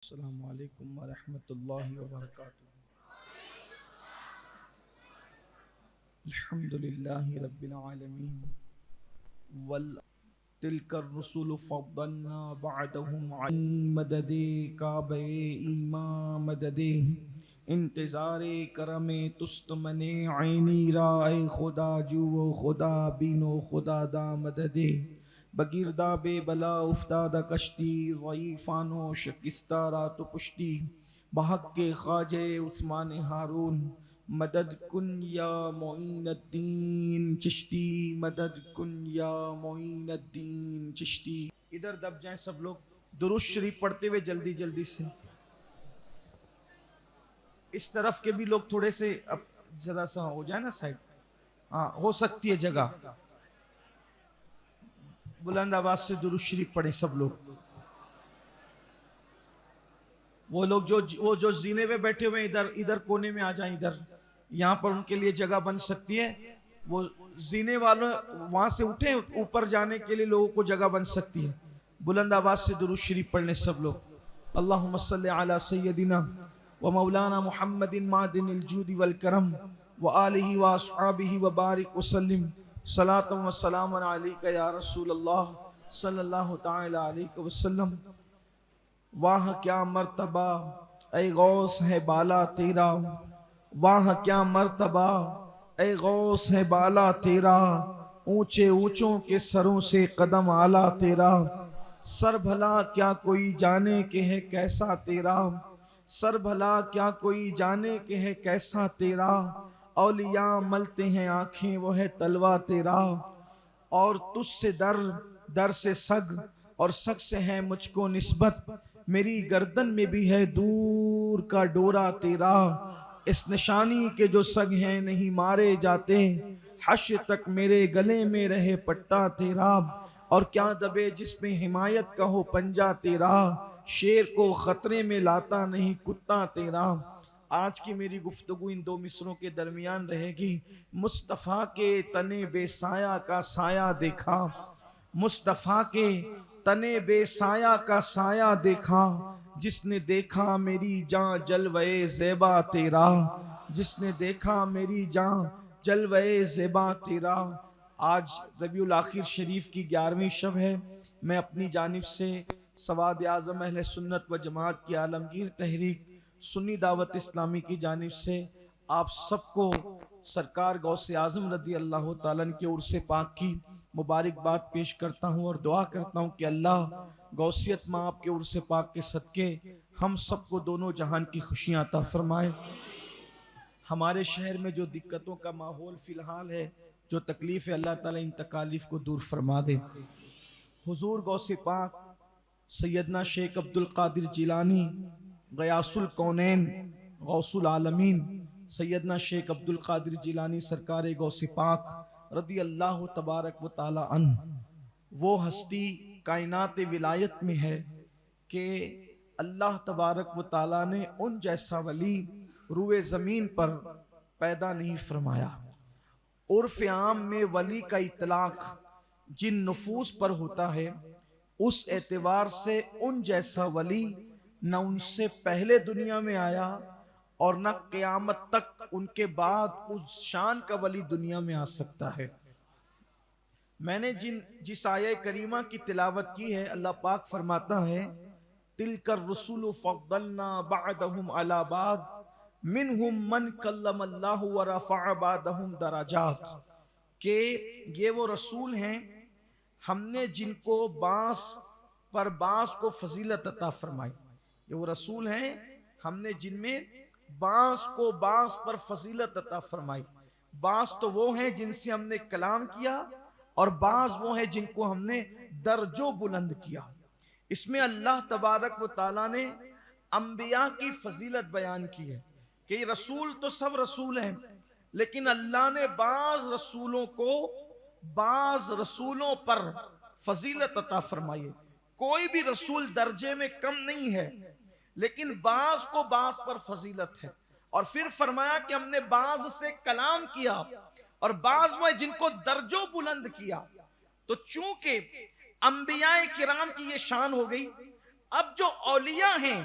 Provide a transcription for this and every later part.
अस्सलामु अलैकुम वरहमतुल्लाहि वबरकातुहू। अल्हम्दुलिल्लाहि रब्बिल आलमीन वल तिलकर रुसुलु फद्दलना बअदहुम अला मददे काबे ईमा मददे इंतज़ारे करमे तुस्त मने ऐनी राय खुदा जुओ खुदा बीनो खुदा दा मददे बगिरदा बेबला उफ्तादा कश्ती ज़ईफ़ानो शकिस्ता रात पुश्ती बहक के ख्वाजे उस्मान हारून मदद कुन या मोइनुद्दीन चिश्ती मदद कुन या मोइनुद्दीन चिश्ती। इधर दब जाएं सब लोग, दुरूद शरीफ पढ़ते हुए जल्दी जल्दी से। इस तरफ के भी लोग थोड़े से अब जरा सा हो जाए ना साइड, हाँ हो सकती है जगह। बुलंद आवाज से दुरूद शरीफ पढ़े सब लोग। वो लोग जो जीने पे बैठे हुए इधर इधर कोने में आ जाएं, इधर यहाँ पर उनके लिए जगह बन सकती है। वो जीने वालों वहां से उठे, ऊपर जाने के लिए लोगों को जगह बन सकती है। बुलंद आवाज से दुरूद शरीफ पढ़ने सब लोग। अल्लाहुम्मा सल्ली अला सय्यदिना व मौलाना मुहम्मदिन मादिनिल जूदी वल करम व आलिहि व अस्हाबिहि व बारिक वसल्लिम सलातम व सलामन अलैका या रसूलल्लाह सल्लल्लाहु तआला अलैहि वसल्लम। वाह क्या मर्तबा ऐ गौस है बाला तेरा, वाह क्या मर्तबा ऐ गौस है बाला तेरा, ऊंचे ऊंचों के सरों से कदम आला तेरा। सर भला क्या कोई जाने के है कैसा तेरा, सर भला क्या कोई जाने के है कैसा तेरा। औलिया मलते हैं आंखें वो है तलवा तेरा, और तुझसे दर दर से सग और सग से है मुझको निस्बत। मेरी गर्दन में भी है दूर का डोरा तेरा, इस निशानी के जो सग हैं नहीं मारे जाते। हश्र तक मेरे गले में रहे पट्टा तेरा, और क्या दबे जिसमें हिमायत का हो पंजा तेरा। शेर को खतरे में लाता नहीं कुत्ता तेरा। आज की मेरी गुफ्तगू इन दो मिसरों के दरमियान रहेगी। मुस्तफ़ा के तने बेसाया का साया देखा, मुस्तफ़ा के तने बेसाया का साया देखा। जिसने देखा मेरी जान जलवे ज़ेबा तेरा, जिसने देखा मेरी जान जलवे ज़ेबा तेरा। आज रबीउल आखिर शरीफ की 11वीं शब है। मैं अपनी जानिब से सवाद आज़म अहले सुन्नत व जमात की आलमगीर तहरीक सुन्नी दावत इस्लामी की जानिब से आप सबको सरकार गौसे आज़म रदी अल्लाह ताला के उर्स पाक की मुबारकबाद पेश करता हूँ और दुआ करता हूँ कि अल्लाह गौसियत माँ आपके उर्स पाक के सदके हम सबको दोनों जहान की खुशियाँ अता फरमाए। हमारे शहर में जो दिक्कतों का माहौल फ़िलहाल है, जो तकलीफ़ है, अल्लाह ताला इन तकालीफ को दूर फरमा दे। हुजूर गौसे पाक सैयदना शेख अब्दुल कादिर जिलानी गयासुल कौनैन गौसुल आलमीन सैयदना शेख अब्दुल कादिर जिलानी सरकार गौसे पाक रदी अल्लाह तबारक व ताला अन्हु, वो हस्ती कायनात विलायत में है कि अल्लाह तबारक व ताला ने उन जैसा वली रुए ज़मीन पर पैदा नहीं फरमाया। उर्फ़ आम में वली का इतलाक जिन नफूस पर होता है, उस एतबार से उन जैसा वली न उनसे पहले दुनिया में आया और न क़यामत तक उनके बाद उस शान का वली दुनिया में आ सकता है। मैंने जिस आया करीमा की तिलावत की है, अल्लाह पाक फरमाता है तिलकर रसूल फद्दलना बअदहुम अला बाद मिनहुम मन कल्लमल्लाहु व रफ़अ बअदहुम दराजात, के ये वो रसूल हैं हमने जिनको बांस पर बांस को फजीलत अता फरमाई। ये वो रसूल हैं हमने जिनमें बांस को बांस पर फजीलत अता फरमाई। बांस तो वो हैं जिनसे हमने कलाम किया, और बांस वो हैं जिनको हमने दर्जो बुलंद किया। इसमें अल्लाह तबारक व ताला ने अंबिया की फजीलत बयान की है कि रसूल तो सब रसूल हैं, लेकिन अल्लाह ने बाज रसूलों पर फजीलत अता फरमाई है। कोई भी रसूल दर्जे में कम नहीं है, लेकिन बाज को बाज पर फजीलत है। और फिर फरमाया कि हमने बाज से कलाम किया, और बाज में जिनको दर्जों बुलंद किया। तो चूंकि अंबियाए किराम की ये शान हो गई, अब जो औलिया हैं,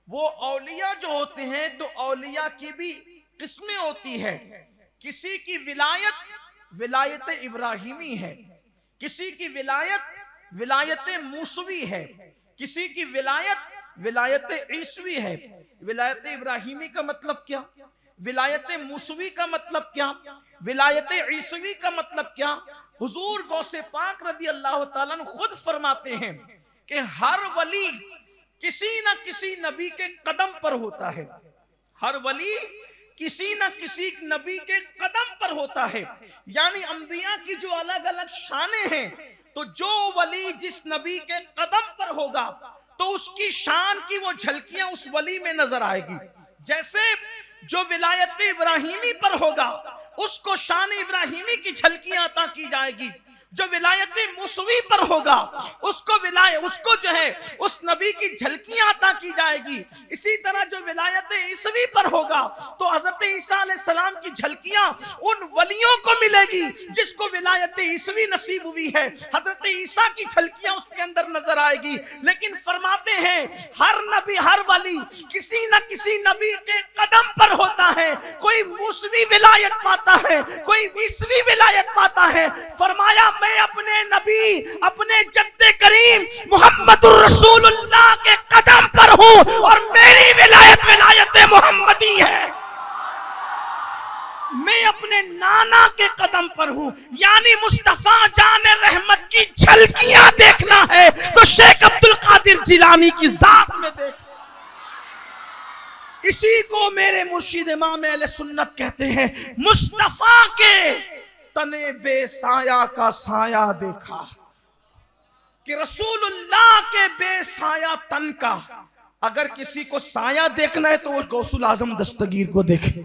वो औलिया जो होते हैं तो औलिया की भी किस्में होती है। किसी की विलायत विलायत इब्राहिमी है, किसी की विलायत विलायत मूसवी है, किसी की विलायत विलायत ईसवी है। विलायत इब्राहिमी का मतलब क्या, विलायत मूसवी का मतलब क्या, विलायत ईसवी का मतलब क्या? हुजूर गौसे पाक रदी अल्लाह ताला अन्हु खुद फरमाते हैं कि हर वली किसी न किसी नबी के कदम पर होता है। हर वली किसी न किसी नबी के कदम पर होता है। यानी अंबिया की जो अलग अलग शाने हैं, तो जो वली जिस नबी के कदम पर होगा तो उसकी शान की वो झलकियां उस वली में नजर आएगी। जैसे जो विलायत इब्राहिमी पर होगा उसको शान इब्राहिमी की झलकियां अता की जाएगी। जो विलायत मुसवी पर होगा उसको जो है उस नबी की झलकियां अता की जाएगी। इसी तरह जो विलायत ईसवी पर होगा तो हजरत ईसा अलैहिस्सलाम की झलकियां उन वलियों को मिलेगी जिसको विलायत ईसवी नसीब हुई है। हजरत ईसा की झलकियां उसके अंदर नजर आएगी। लेकिन फरमाते हैं हर नबी हर वली किसी न किसी नबी के कदम पर होता है। कोई मुसवी विलायत पाता है, कोई ईसवी विलायत पाता है। फरमाया मैं अपने नबी अपने जद्दे करीम मुहम्मदुर रसूलुल्लाह के कदम पर हूं और मेरी विलायत विलायत मोहम्मदी है। मैं अपने नाना के कदम पर हूं। यानी मुस्तफा जान रहमत की झलकियां देखना है तो शेख अब्दुल कादिर जिलानी की जात में देख। इसी को मेरे मुर्शिद इमाम अहले सुन्नत कहते हैं, मुस्तफा के तने बेसाया का साया देखा कि रसूलुल्लाह के बेसाया तन का। अगर किसी को साया देखना है तो वो गौसुल आजम दस्तगीर को देखे।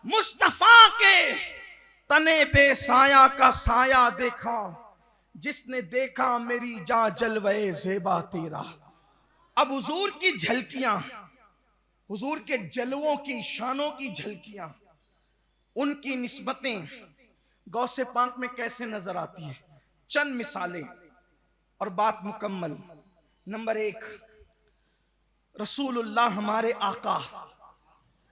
मुस्तफा के तने बेसाया का साया देखा, जिसने देखा मेरी जान जलवे ज़ेबा तेरा। अब हुजूर की झलकियां, हुजूर के जलवों की शानों की झलकियां, उनकी निस्बतें गौसे पाक में कैसे नजर आती है। चंद मिसालें और बात मुकम्मल। नंबर एक, रसूलुल्लाह हमारे आका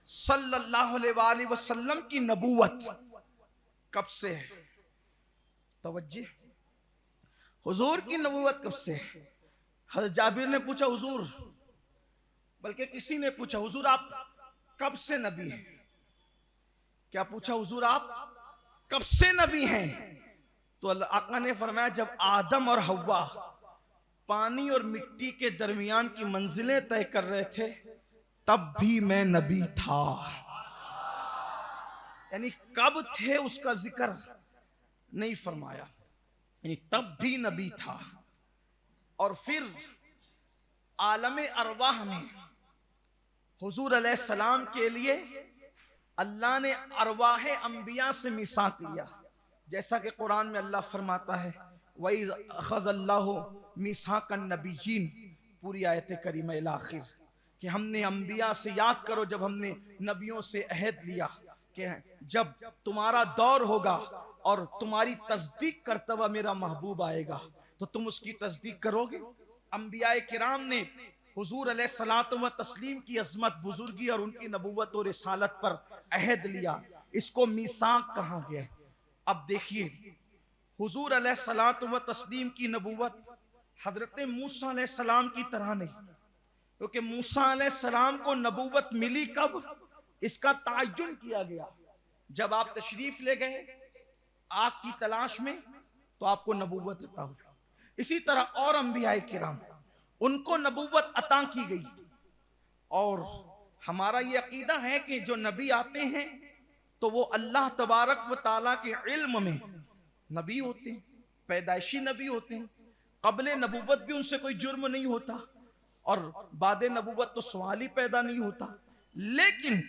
सल्लल्लाहु अलैहि वसल्लम की नबूवत कब से है? तवज्जो, हुजूर की नबूवत कब से है? हज़रत जाबिर ने पूछा हुजूर, बल्कि किसी ने पूछा हुजूर आप कब से नबी हैं? क्या पूछा हुजूर आप कब से नबी हैं? तो अल्लाह आका ने फरमाया जब आदम और हव्वा पानी और मिट्टी के दरमियान की मंजिलें तय कर रहे थे तब भी मैं नबी था। यानी कब थे उसका जिक्र नहीं फरमाया, यानी तब भी नबी था। और फिर आलम अरवाह में हुजूर अलैहिस्सलाम के लिए अल्लाह ने अरवाह अंबिया से मिसाक लिया। जैसा कि कुरान में अल्लाह फरमाता है वइज़ अख़ज़ल्लाहु मिसाकन नबिय्यीन, पूरी आयत करीमा इला आखिर, कि हमने अंबिया से याद करो जब हमने नबियों से अहद लिया कि जब तुम्हारा दौर होगा और तुम्हारी तस्दीक करता हुआ मेरा महबूब आएगा तो तुम उसकी तस्दीक करोगे। अंबिया किराम ने हुजूर अलैहिस्सलातु व तस्लीम की अज़मत, बुजुर्गी और उनकी नबूवत और रिसालत पर अहद लिया। इसको मीसाक कहा गया। अब देखिए हुजूर अलैहिस्सलातु व तस्लीम की नबूवत हजरत मूसा अलैहिस्सलाम की तरह नहीं, क्योंकि मूसा अलैहिस्सलाम को नबूवत मिली कब, इसका ताज्जुब किया गया जब आप तशरीफ ले गए आग की तलाश में तो आपको नबूवत अता हुई। इसी तरह और अंबिया किराम उनको नबूवत अता की गई। और हमारा ये अकीदा है कि जो नबी आते हैं तो वो अल्लाह तबारक व ताला के इल्म में नबी होते हैं, पैदाइशी नबी होते हैं। कबले नबूवत भी उनसे कोई जुर्म नहीं होता और बादे नबूवत तो सवाल ही पैदा नहीं होता। लेकिन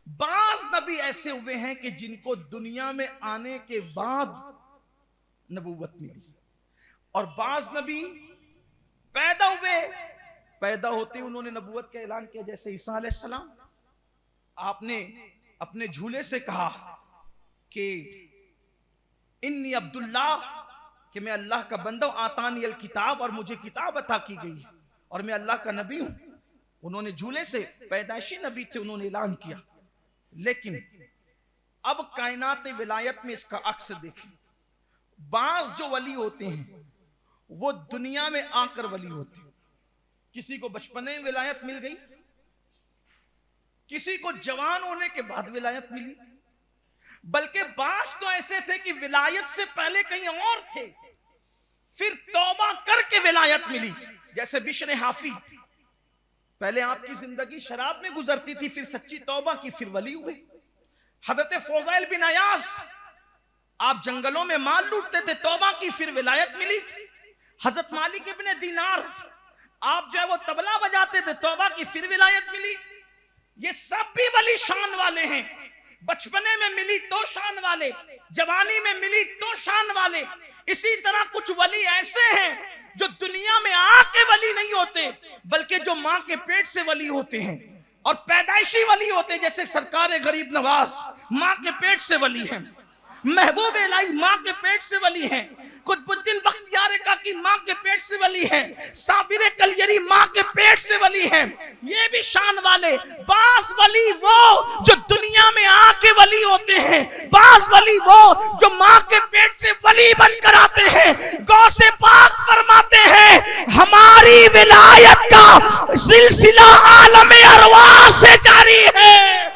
बाज नबी ऐसे हुए हैं कि जिनको दुनिया में आने के बाद नबूवत मिली, और बाज नबी पैदा हुए, पैदा होते उन्होंने नबूवत का ऐलान किया। जैसे ईसा अलैहिस्सलाम, आपने अपने झूले से कहा कि इन्नी अब्दुल्लाह कि मैं अल्लाह का बंदा हूं, आतानी अल किताब, और मुझे किताब अता की गई और मैं अल्लाह का नबी हूं। उन्होंने झूले से, पैदाइशी नबी थे, उन्होंने ऐलान किया। लेकिन अब कायनात विलायत में इसका अक्स देखें। बाज जो वली होते हैं वो दुनिया में आकर वली होते हैं। किसी को बचपने में विलायत मिल गई, किसी को जवान होने के बाद विलायत मिली, बल्कि बास तो ऐसे थे कि विलायत से पहले कहीं और थे, फिर तौबा करके विलायत मिली। जैसे बिश्र हाफी, पहले आपकी जिंदगी शराब में गुजरती थी, फिर सच्ची तौबा की, फिर वली हुए। हजरत फौजाइल बिन अयास, आप जंगलों में माल लूटते थे, तौबा की, फिर विलायत मिली। हजरत मालिक इब्ने दीनार, आप जो है वो तबला बजाते थे, तौबा की, फिर विलायत मिली। ये सब भी वली शान वाले हैं। बचपने में मिली तो शान वाले, जवानी में मिली तो शान वाले। इसी तरह कुछ वली ऐसे हैं जो दुनिया में आके वली नहीं होते, बल्कि जो मां के पेट से वली होते हैं और पैदाइशी वली होते हैं। जैसे सरकार गरीब नवाज मां के पेट से वली है, महबूब इलाही मां के पेट से वली है, कुतुबुद्दीन बख्तियार काकी मां के पेट से वली है, साबिर कलयरी मां के पेट से वली है। ये भी शान वाले। बास वली वो जो दुनिया में आके वली होते हैं, बास वली वो जो मां के पेट से वली बनकर आते हैं। गौसे पाक फरमाते हैं हमारी विलायत का सिलसिला आलम अरवाह से जारी है।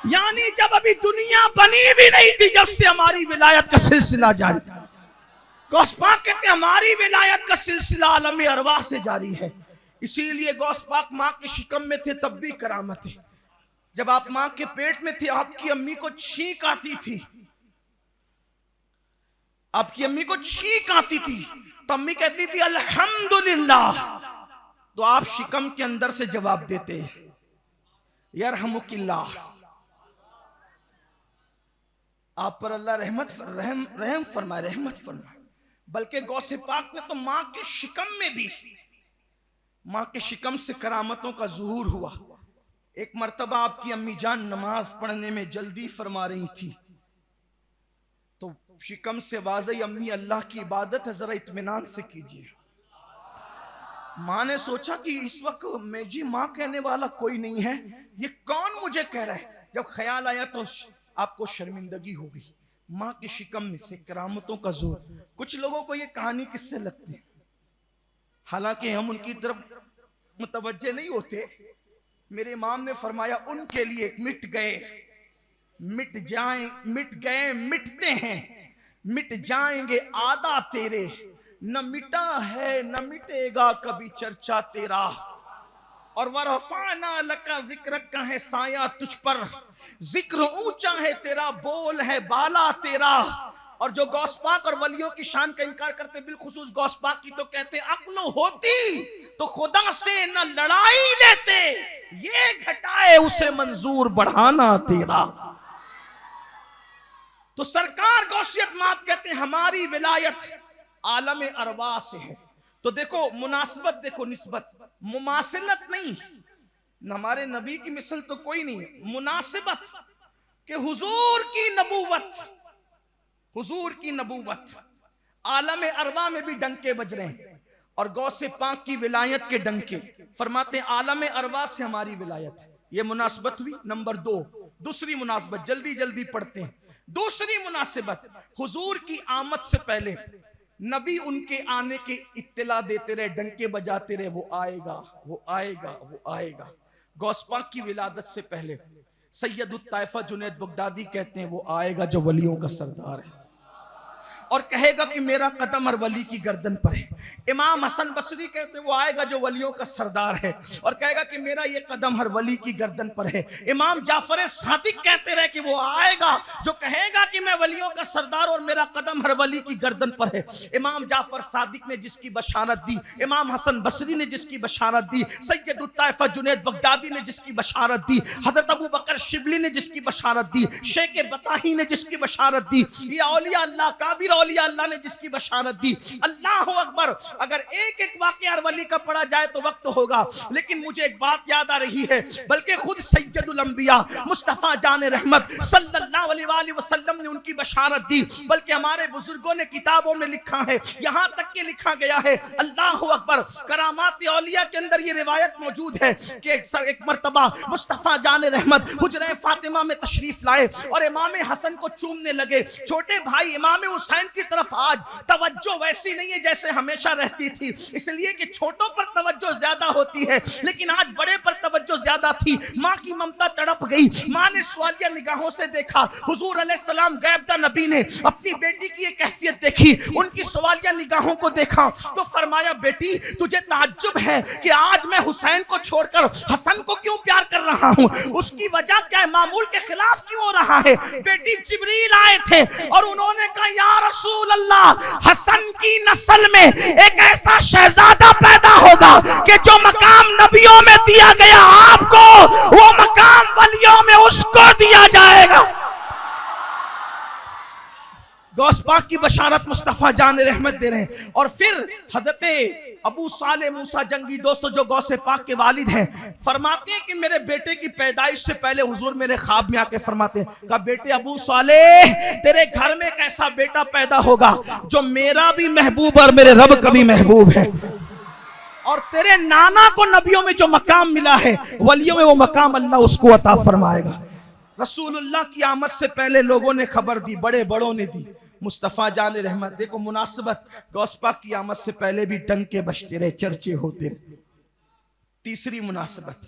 यानी जब अभी दुनिया बनी भी नहीं थी, जब से हमारी विलायत का सिलसिला जारी। गौस पाक कहते हैं हमारी विलायत का सिलसिला आलम अरवाह से जारी है। इसीलिए गौस पाक मां के शिकम में थे तब भी करामत है। जब आप मां के पेट में थे, आपकी अम्मी को छींक आती थी, आपकी अम्मी को छींक आती थी तो अम्मी कहती थी अल्हम्दुलिल्लाह, तो आप शिकम के अंदर से जवाब देते यरहमुकिल्लाह, आप पर अल्लाह रहम फरमाए, रहमत फरमाए। बल्कि गौसे पाक ने तो मां के शिकम में भी, मां के शिकम से करामतों का ज़ुहूर हुआ। एक मर्तबा आपकी अम्मी जान नमाज पढ़ने में जल्दी फरमा रही थी तो शिकम से आवाज़ आई, अम्मी अल्लाह की इबादत है, जरा इत्मीनान से कीजिए। मां ने सोचा कि इस वक्त मेरी मां कहने वाला कोई नहीं है, ये कौन मुझे कह रहा है। जब ख्याल आया तो आपको शर्मिंदगी हो गई। मां के शिकम में से करामतों का जोर। कुछ लोगों को ये कहानी किससे लगती है, हालांकि हम उनकी तरफ मुतवज्जे नहीं होते। मेरे इमाम ने फरमाया उनके लिए मिट गए, मिट जाएं, मिट गए, मिटते हैं, मिट जाएंगे आदा तेरे, न मिटा है न मिटेगा कभी चर्चा तेरा। और वरफाना लका जिक्र का है साया तुझ पर, जिक्र ऊंचा है तेरा, बोल है बाला तेरा। और जो गौस पाक और वलियों की शान का इनकार करते, बिलखुसूस गौस पाक की, तो कहते अक्ल होती तो खुदा से न लड़ाई लेते, ये घटाए उसे मंजूर बढ़ाना तेरा। तो सरकार गौसियत माप कहते हैं हमारी विलायत आलम अरवा से है। तो देखो मुनासिबत, देखो निस्बत, मुमासिलत नहीं। हमारे नबी की मिसल तो कोई नहीं, मुनासिबत के हुजूर की नबूवत, हुजूर की नबूवत आलम अरवा में भी डंके बज रहे हैं और गौसे पाक की विलायत के डंके। फरमाते हैं आलम अरवा से हमारी विलायत है। ये मुनासिबत हुई। नंबर 2, दूसरी मुनासिबत, जल्दी जल्दी पढ़ते हैं। दूसरी मुनासिबत, हुजूर की आमद से पहले नबी उनके आने के इत्तला देते रहे, डंके बजाते रहे, वो आएगा, वो आएगा, वो आएगा। गौस पाक की विलादत से पहले सैयदुत ताइफा जुनैद बगदादी कहते हैं वो आएगा जो वलियों का सरदार है और कहेगा कि मेरा कदम हर वली की गर्दन पर है। इमाम हसन बसरी कहते हैं वो आएगा जो वलियों का सरदार है और कहेगा कि मेरा ये कदम हर वली की गर्दन पर है। इमाम जाफर सादिक कहते रहे कि वो आएगा जो कहेगा कि मैं वलियों का सरदार और मेरा कदम हर वली की गर्दन पर है। इमाम जाफर सादिक ने जिसकी बशारत दी, इमाम हसन बसरी ने जिसकी बशारत दी, सैयदुत ताइफा जुनैद बगदादी ने जिसकी बशारत दी, हजरत अबू बकर शिबली ने जिसकी बशारत दी, शेख बताही ने जिसकी बशारत दी, ये औलिया अल्लाह काबिर औलिया अल्लाह ने जिसकी बशारत दी। अल्लाह अकबर। अगर एक एक वाक़या वली का पढ़ा जाए तो वक्त होगा, लेकिन मुझे एक बात याद आ रही है, बल्कि खुद सैयदुल अंबिया मुस्तफ़ा जान रहमत सल्लल्लाहु अलैहि वसल्लम ने उनकी बशारत दी। बल्कि हमारे बुजुर्गों ने किताबों में लिखा है, यहाँ तक के लिखा गया है, अल्लाह अकबर, करामात औलिया के अंदर ये रिवायत मौजूद है कि एक मर्तबा मुस्तफ़ा जान रहमत हुजरे फातिमा में तशरीफ लाए और इमाम हसन को चूमने लगे। छोटे भाई इमाम हुसैन की तरफ आज तवज्जो वैसी नहीं है जैसे हमेशा रहती थी, इसलिए कि छोटों पर तवज्जो ज्यादा होती है, लेकिन आज बड़े पर तवज्जो ज्यादा थी। माँ की ममता तड़प गई। माँ ने सवालिया निगाहों से देखा। हुजूर अलैहिस्सलाम गैबदा नबी ने अपनी बेटी की ये कैफियत देखी, उनकी सवालिया निगाहों को देखा तो फरमाया, बेटी तुझे ताज्जुब है कि आज मैं हुसैन को छोड़कर हसन को क्यों प्यार कर रहा हूँ? उसकी वजह क्या है? मामूल के खिलाफ क्यों हो रहा है? बेटी जिब्रील आए थे और उन्होंने कहा, या रसूल अल्लाह, हसन की नस्ल में एक ऐसा शहजादा पैदा होगा कि जो मकाम नबियों में दिया गया आपको, वो मकाम वलियों में उसको दिया जाएगा। गौस पाक की बशारत मुस्तफ़ा जान रहमत दे रहे हैं। और फिर हज़रत अबू साले मूसा जंगी, दोस्तों जो गौसे पाक के वालिद हैं, फरमाते हैं कि मेरे बेटे की पैदाइश से पहले हुजूर मेरे ख्वाब में आके फरमाते हैं, कहा बेटे अबू साले, तेरे घर में एक ऐसा बेटा पैदा होगा जो मेरा भी महबूब और मेरे रब का भी महबूब है, और तेरे नाना को नबियों में जो मकाम मिला है, वलियों में वो मकाम अल्लाह उसको अता फरमाएगा। रसूलुल्लाह की आमद से पहले लोगों ने खबर दी, बड़े बड़ों ने दी। मुस्तफ़ा जान रहमत, देखो मुनासिबत, गौस पाक की आमद से पहले भी डंके बजते रहे, चर्चे होते रहे। तीसरी मुनासिबत,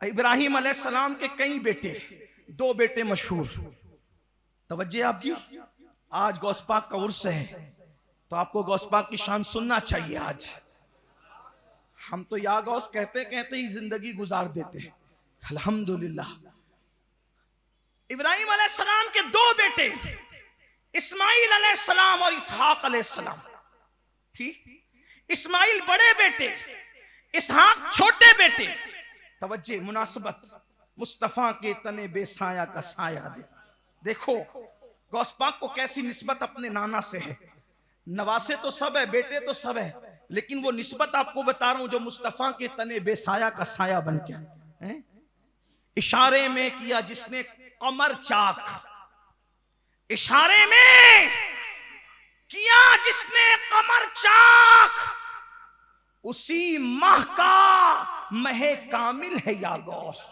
इब्राहिम अलैहिस्सलाम के कई बेटे, 2 बेटे मशहूर। तवज्जो आपकी, आज गौस पाक का उर्स है तो आपको गौस पाक की शान सुनना चाहिए। आज हम तो या गौस कहते कहते ही जिंदगी गुजार देते हैं, अल्हम्दुलिल्लाह। इब्राहिम अलैहिस्सलाम के 2 बेटे, इस्माइल अलैहिस्सलाम और इसहाक अलैहिस्सलाम। ठीक, इस्माइल बड़े बेटे, इसहाक छोटे बेटे। तवज्जो, मुनासिबत, मुस्तफ़ा के तने बेसाया का साया दे। देखो गौस पाक को कैसी निस्बत अपने नाना से है। नवासे तो सब है, बेटे तो सब है, लेकिन वो निस्बत आपको बता रहा हूं जो मुस्तफ़ा के तने बेसाया का साया बन गया है। इशारे में किया जिसने कमर चाक, इशारे में किया जिसने कमर चाक, उसी माह का महे कामिल है या गौस।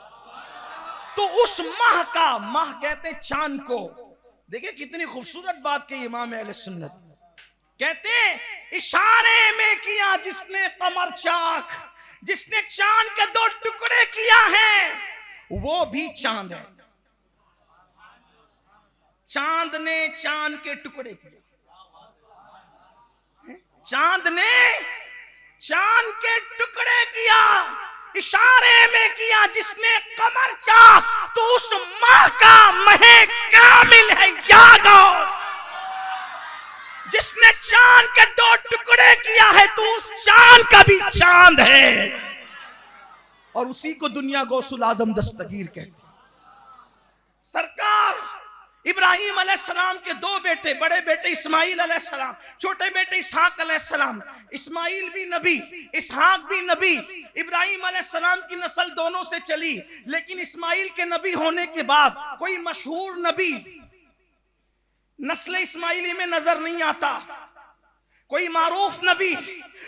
तो उस माह का, माह कहते चांद को, देखिए कितनी खूबसूरत बात कही इमाम अहले सुन्नत। कहते इशारे में किया जिसने कमर चाक, जिसने चांद के 2 टुकड़े किया है वो भी चांद है। चांद ने चांद के टुकड़े किए, चांद ने चांद के टुकड़े किया, इशारे में किया जिसने कमर चाक, तो उस माह का महे कामिल है या गौस। जिसने चांद के 2 टुकड़े किया है तो उस चांद का भी चांद है, और उसी को दुनिया गौसुल आजम दस्तगीर कहती। सरकार इब्राहिम अलैहिस्सलाम के 2 बेटे, बड़े बेटे इस्माइल अलैहिस्सलाम, छोटे बेटे इसहाक अलैहिस्सलाम। इस्माइल भी नबी, इसहाक भी नबी। इब्राहिम अलैहिस्सलाम की नस्ल दोनों से चली, लेकिन इस्माइल के नबी होने के बाद कोई मशहूर नबी नस्ल इस्माइली में नजर नहीं आता, कोई मारूफ नबी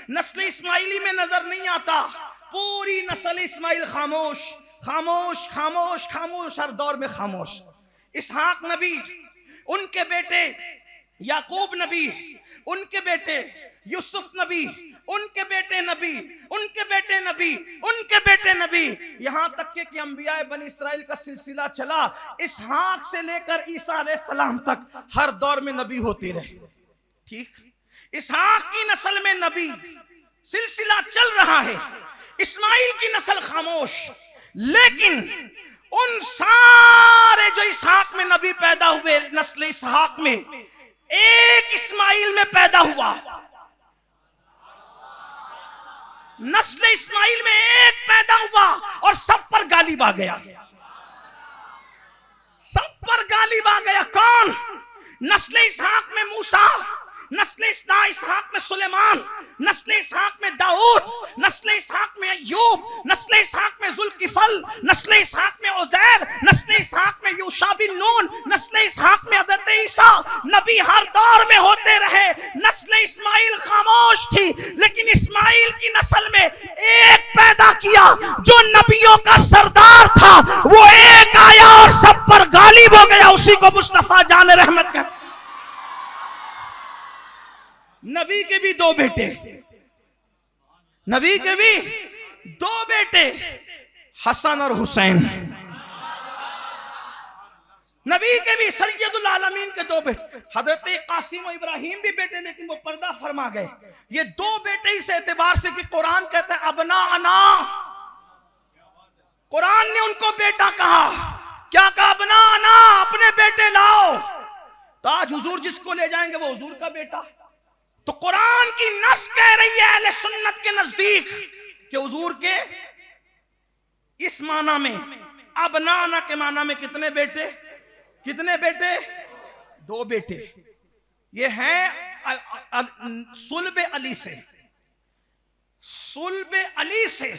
नस्ल इस्माइली में नजर नहीं आता। पूरी नस्ल इस्माइल खामोश खामोश खामोश खामोश, हर दौर में खामोश। इसहाक नबी, उनके बेटे याकूब नबी, उनके बेटे यूसुफ नबी, उनके बेटे नबी, उनके बेटे नबी, उनके बेटे नबी, यहां तक के कि अंबिया बनी इस्राइल का सिलसिला चला। इसहाक से लेकर ईसा अलैहिस्सलाम तक हर दौर में नबी होते रहे। ठीक, इसहाक की नस्ल में नबी सिलसिला चल रहा है, इस्माइल की नस्ल खामोश। लेकिन उन सारे जो इसहाक में नबी पैदा हुए, नस्ल इसहाक में एक इस्माइल में पैदा हुआ, नस्ल इस्माइल में एक पैदा हुआ और सब पर गालिब आ गया, सब पर गालिब आ गया। कौन? नस्ल इसहाक में मूसा, नस्ल इसहाक में सुलेमान, नस्ल इसहाक में दाऊद, नस्ल इसहाक में अय्यूब, नस्ल इसहाक में जुल्किफल, नस्ल इसहाक में उज़ैर, नस्ल इसहाक में यूशा बिन नून, नस्ल इसहाक में हज़रत ईसा। नबी हर दौर में होते रहे। नस्ल इस्माइल खामोश थी, लेकिन इस्माइल की नस्ल में एक पैदा किया जो नबियों का सरदार था। वो एक आया और सब पर गालिब हो गया, उसी को मुस्तफा जान रहमत का। नबी के भी दो बेटे, नबी के भी दो बेटे, हसन और हुसैन। नबी के भी सैयदुल आलमीन के दो बेटे, हजरत कासिम और इब्राहिम भी बेटे, लेकिन वो पर्दा फरमा गए। ये दो बेटे इस एतबार से कि कुरान कहता है अबना अना, कुरान ने उनको बेटा कहा। क्या कहा? अबना अना, अपने बेटे लाओ। तो आज हुजूर जिसको ले जाएंगे वो हुजूर का बेटा। तो कुरान की नस कह रही है अहले सुन्नत के नजदीक कि हुजूर के इस माना में, अबनाना के माना में कितने बेटे? कितने बेटे? दो बेटे। ये हैं सुल्ब अली से, सुल्ब अली से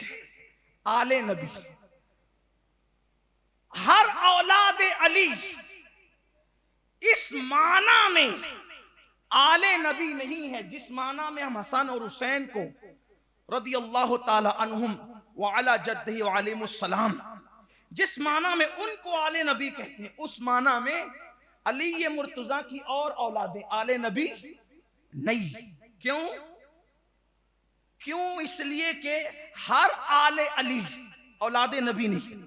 आले नबी। हर औलाद अली इस माना में आले नबी नहीं है जिस माना में हम हसन और हुसैन को रदी अल्लाह ताला अन्हुम व अला जद्दिही व अलैहिमुस्सलाम, जिस माना में उनको आले नबी कहते हैं, उस माना में अली मुर्तजा की और औलादें आले नबी नहीं। क्यों? क्यों? इसलिए कि हर आले अली औलादे नबी नहीं,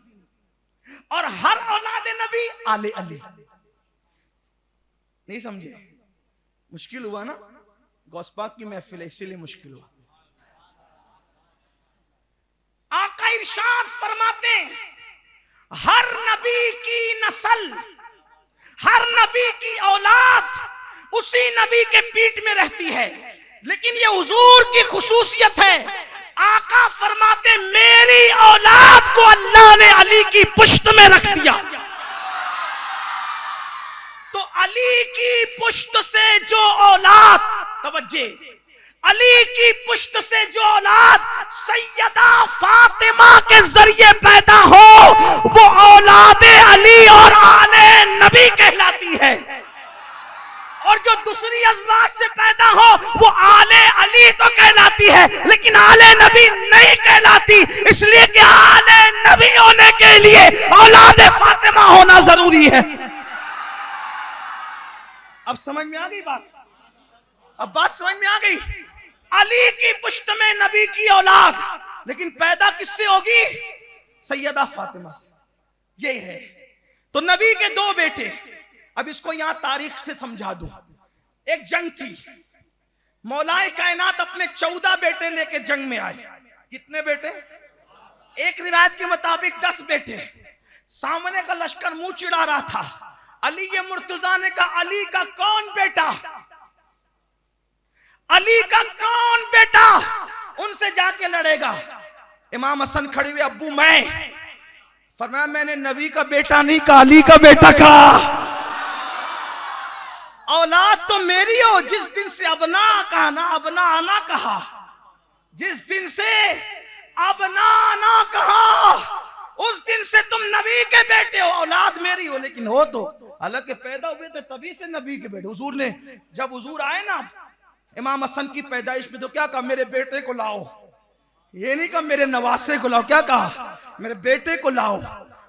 और हर औलादे नबी आले अली नहीं। समझे? मुश्किल हुआ ना? गौसपाक की महफिल है इसीलिए मुश्किल हुआ। आका इरशाद फरमाते हर नबी की नस्ल, हर नबी की औलाद उसी नबी के पीठ में रहती है। लेकिन ये हुजूर की खुसूसियत है। आका फरमाते मेरी औलाद को अल्लाह ने अली की पुश्त में रख दिया। तो अली की पुश्त से जो औलाद, तवज्जे, अली की पुश्त से जो औलाद सैयदा फातिमा के जरिए पैदा हो, वो औलादे अली और आले नबी कहलाती है। और जो दूसरी अज़वाज से पैदा हो वो आले अली तो कहलाती है, लेकिन आले नबी नहीं कहलाती। इसलिए कि आले नबी होने के लिए औलादे फातिमा होना जरूरी है। अब समझ में आ गई बात? अब बात समझ में आ गई? अली की पुश्त में नबी की औलाद, लेकिन पैदा किससे होगी? सैयदा फातिमा से। ये है। तो नबी के दो बेटे। अब इसको यहां तारीख से समझा दूं। एक जंग थी, मौलाए कायनात अपने 14 बेटे लेके जंग में आए। कितने बेटे? एक रिवायत के मुताबिक 10 बेटे। सामने का लश्कर मुंह चिढ़ा रहा था। अली के मुर्तजा ने कहा अली का कौन बेटा, अली का कौन बेटा उनसे जाके लड़ेगा? इमाम हसन खड़े हुए, अब्बू मैं। फरमाया मैंने नबी का बेटा नहीं कहा, अली का बेटा कहा। औलाद तो मेरी हो। जिस दिन से अबना कहा ना, अबना आना कहा, जिस दिन से अबना आना कहा, उस दिन से तुम नबी के बेटे हो। औलाद मेरी हो, लेकिन हो तो हालांकि पैदा हुए थे तभी से नबी के बेटे। हुजूर ने जब हुजूर आए ना इमाम हसन की पैदाइश में, तो क्या कहा? मेरे बेटे को लाओ। ये नहीं कहा मेरे नवासे को लाओ। क्या कहा? मेरे बेटे को लाओ।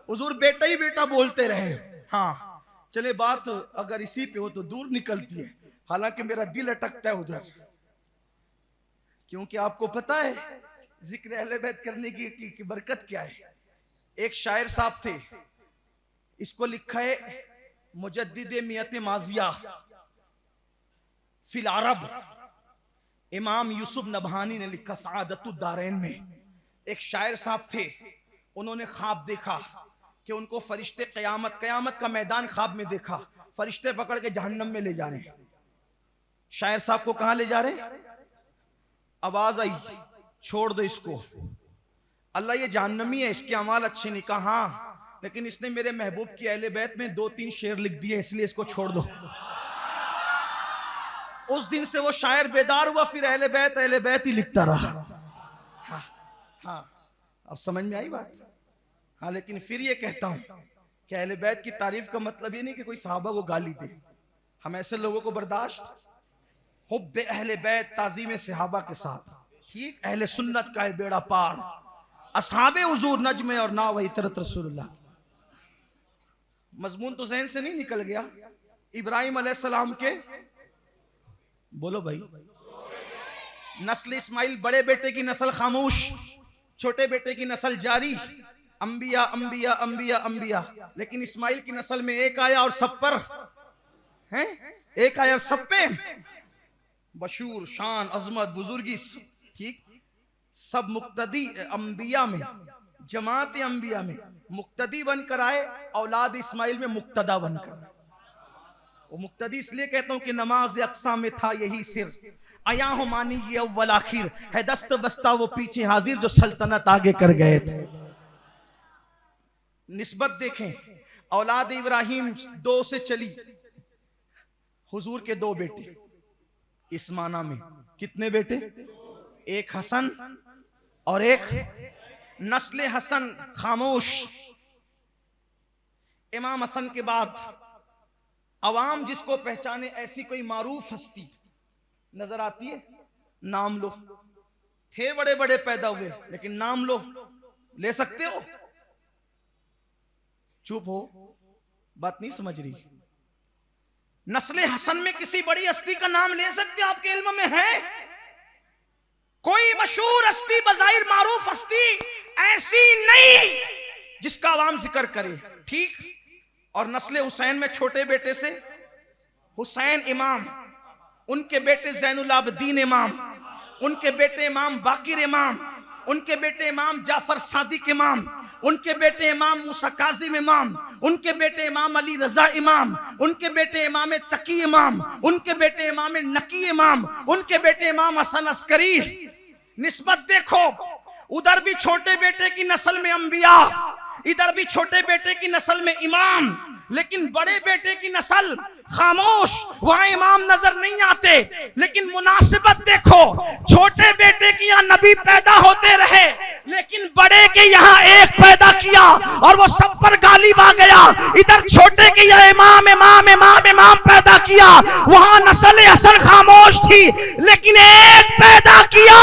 हुजूर बेटा ही बेटा बोलते रहे। हाँ चले, बात अगर इसी पे हो तो दूर निकलती है, हालांकि मेरा दिल अटकता है उधर। क्योंकि आपको पता है जिक्र अहले बैत करने की बरकत क्या है। एक शायर साहब थे, इसको लिखा है मुजद्दिद मियत माजिया फिल अरब, इमाम यूसुफ नबहानी ने लिखा सआदतुद दारैन में। एक शायर साहब थे, उन्होंने ख्वाब देखा कि उनको फरिश्ते कयामत का मैदान ख्वाब में देखा, फरिश्ते पकड़ के जहन्नम में ले जा रहे हैं। शायर साहब को कहां ले जा रहे? आवाज आई छोड़ दो इसको, अल्लाह ये जहन्नमी है, इसके अमाल अच्छे नहीं। कहा हाँ, लेकिन इसने मेरे महबूब की अहले बैत में 2-3 शेर लिख दिए, इसलिए इसको छोड़ दो। उस दिन से वो शायर बेदार हुआ, फिर अहले बैत ही लिखता रहा। हाँ, अब समझ में आई बात। हाँ, लेकिन फिर ये कहता हूं कि अहले बैत की तारीफ का मतलब ये नहीं कि कोई सहाबा को गाली दे। हम ऐसे लोगों को बर्दाश्त, हुब्बे अहले बैत ताज़ीम सहाबा के साथ, ठीक, अहले सुन्नत का है बेड़ा पार, असहाबे हुजूर नजमे और ना वही तरत रसूलुल्लाह। मजमून तो जहन से नहीं निकल गया। इब्राहिम अलैहिस्सलाम के, बोलो भाई, नस्ल इस्माइल, बड़े बेटे की नस्ल खामोश, छोटे बेटे की नस्ल जारी, अंबिया अंबिया अंबिया अंबिया। लेकिन इस्माइल की नस्ल में एक आया और सब पर है, एक आया और सब पे बशूर, शान, अजमत, बुजुर्गी, ठीक, सब मुक्तदी अंबिया में, जमात अंबिया में मुक्तदी बनकर आए, औलाद इस्माइल में मुक्तदा बनकर। वो मुक्तदी इसलिए कहता हूं कि नमाज अक्सा में था यही सिर, आया हो मानी ये अव्वल आखिर, है दस्त बस्ता वो पीछे हाजिर जो सल्तनत आगे कर गए थे। निस्बत देखें, औलाद इब्राहिम 2 से चली, हुजूर के 2 बेटे, इस माना में कितने बेटे, एक हसन और एक नस्ल हसन खामोश। इमाम हसन के बाद अवाम जिसको पहचाने ऐसी कोई मारूफ हस्ती नजर आती है? नाम लो। थे बड़े बड़े पैदा हुए, लेकिन नाम लो, ले सकते हो? चुप हो, बात नहीं समझ रही। नस्ल हसन में किसी बड़ी हस्ती का नाम ले सकते हो? आपके इल्म में है कोई मशहूर हस्ती, बजाहिर मारूफ हस्ती ऐसी नहीं जिसका आवाम जिक्र करे, ठीक? और नस्ल हुसैन में छोटे बेटे से हुसैन इमाम, उनके बेटे ज़ैनुल आबदीन इमाम, उनके बेटे इमाम बाकिर इमाम, उनके बेटे इमाम जाफर सादिक इमाम, उनके बेटे इमाम मूसा काजिम इमाम, उनके बेटे इमाम अली रजा इमाम, उनके बेटे इमाम तकी इमाम, उनके बेटे इमाम नकी इमाम, उनके बेटे इमाम हसन अस्करी। निस्बत देखो, उधर भी छोटे बेटे की नस्ल में अंबिया, इधर भी छोटे बेटे की नस्ल में इमाम, लेकिन बड़े बेटे की नस्ल खामोश, वहां इमाम नजर नहीं आते। लेकिन मुनासिबत देखो, छोटे बेटे के यहाँ नबी पैदा होते रहे, लेकिन बड़े के यहाँ एक पैदा किया और वो सब पर गालिब आ गया। इधर छोटे के यहाँ इमाम इमाम इमाम इमाम पैदा किया, वहां नस्ल हसन खामोश थी, लेकिन एक पैदा किया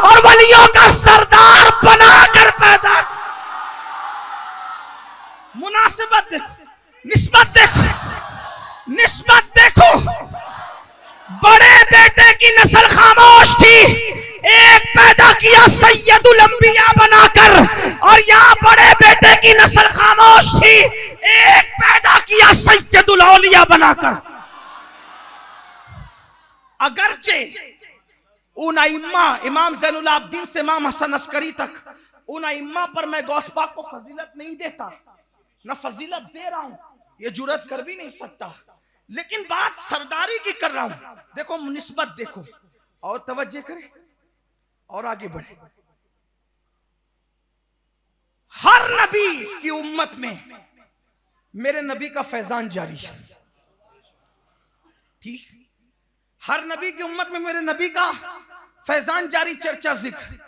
और वलियों का सरदार बनाकर पैदा। मुनासिबत देखो, निस्बत देखो, निस्बत देखो। बड़े बेटे की नस्ल खामोश थी, एक पैदा किया सैयदुल अंबिया बनाकर, और यहाँ बड़े बेटे की नस्ल खामोश थी, एक पैदा किया सैयदुल औलिया बनाकर। अगरचे उन इम्मा, इमाम ज़ैनुल आबदीन से इमाम हसन अस्करी तक, उन इम्मा पर मैं गौस पाक को फजीलत नहीं देता, ना फजीलत दे रहा हूं, ये जुरत कर भी नहीं सकता, लेकिन बात सरदारी की कर रहा हूं। देखो निस्बत देखो, और तवज्जो करें और आगे बढ़े। हर नबी की उम्मत में मेरे नबी का फैजान जारी है, ठीक? हर नबी की उम्मत में मेरे नबी का फैजान जारी, चर्चा जिक्र।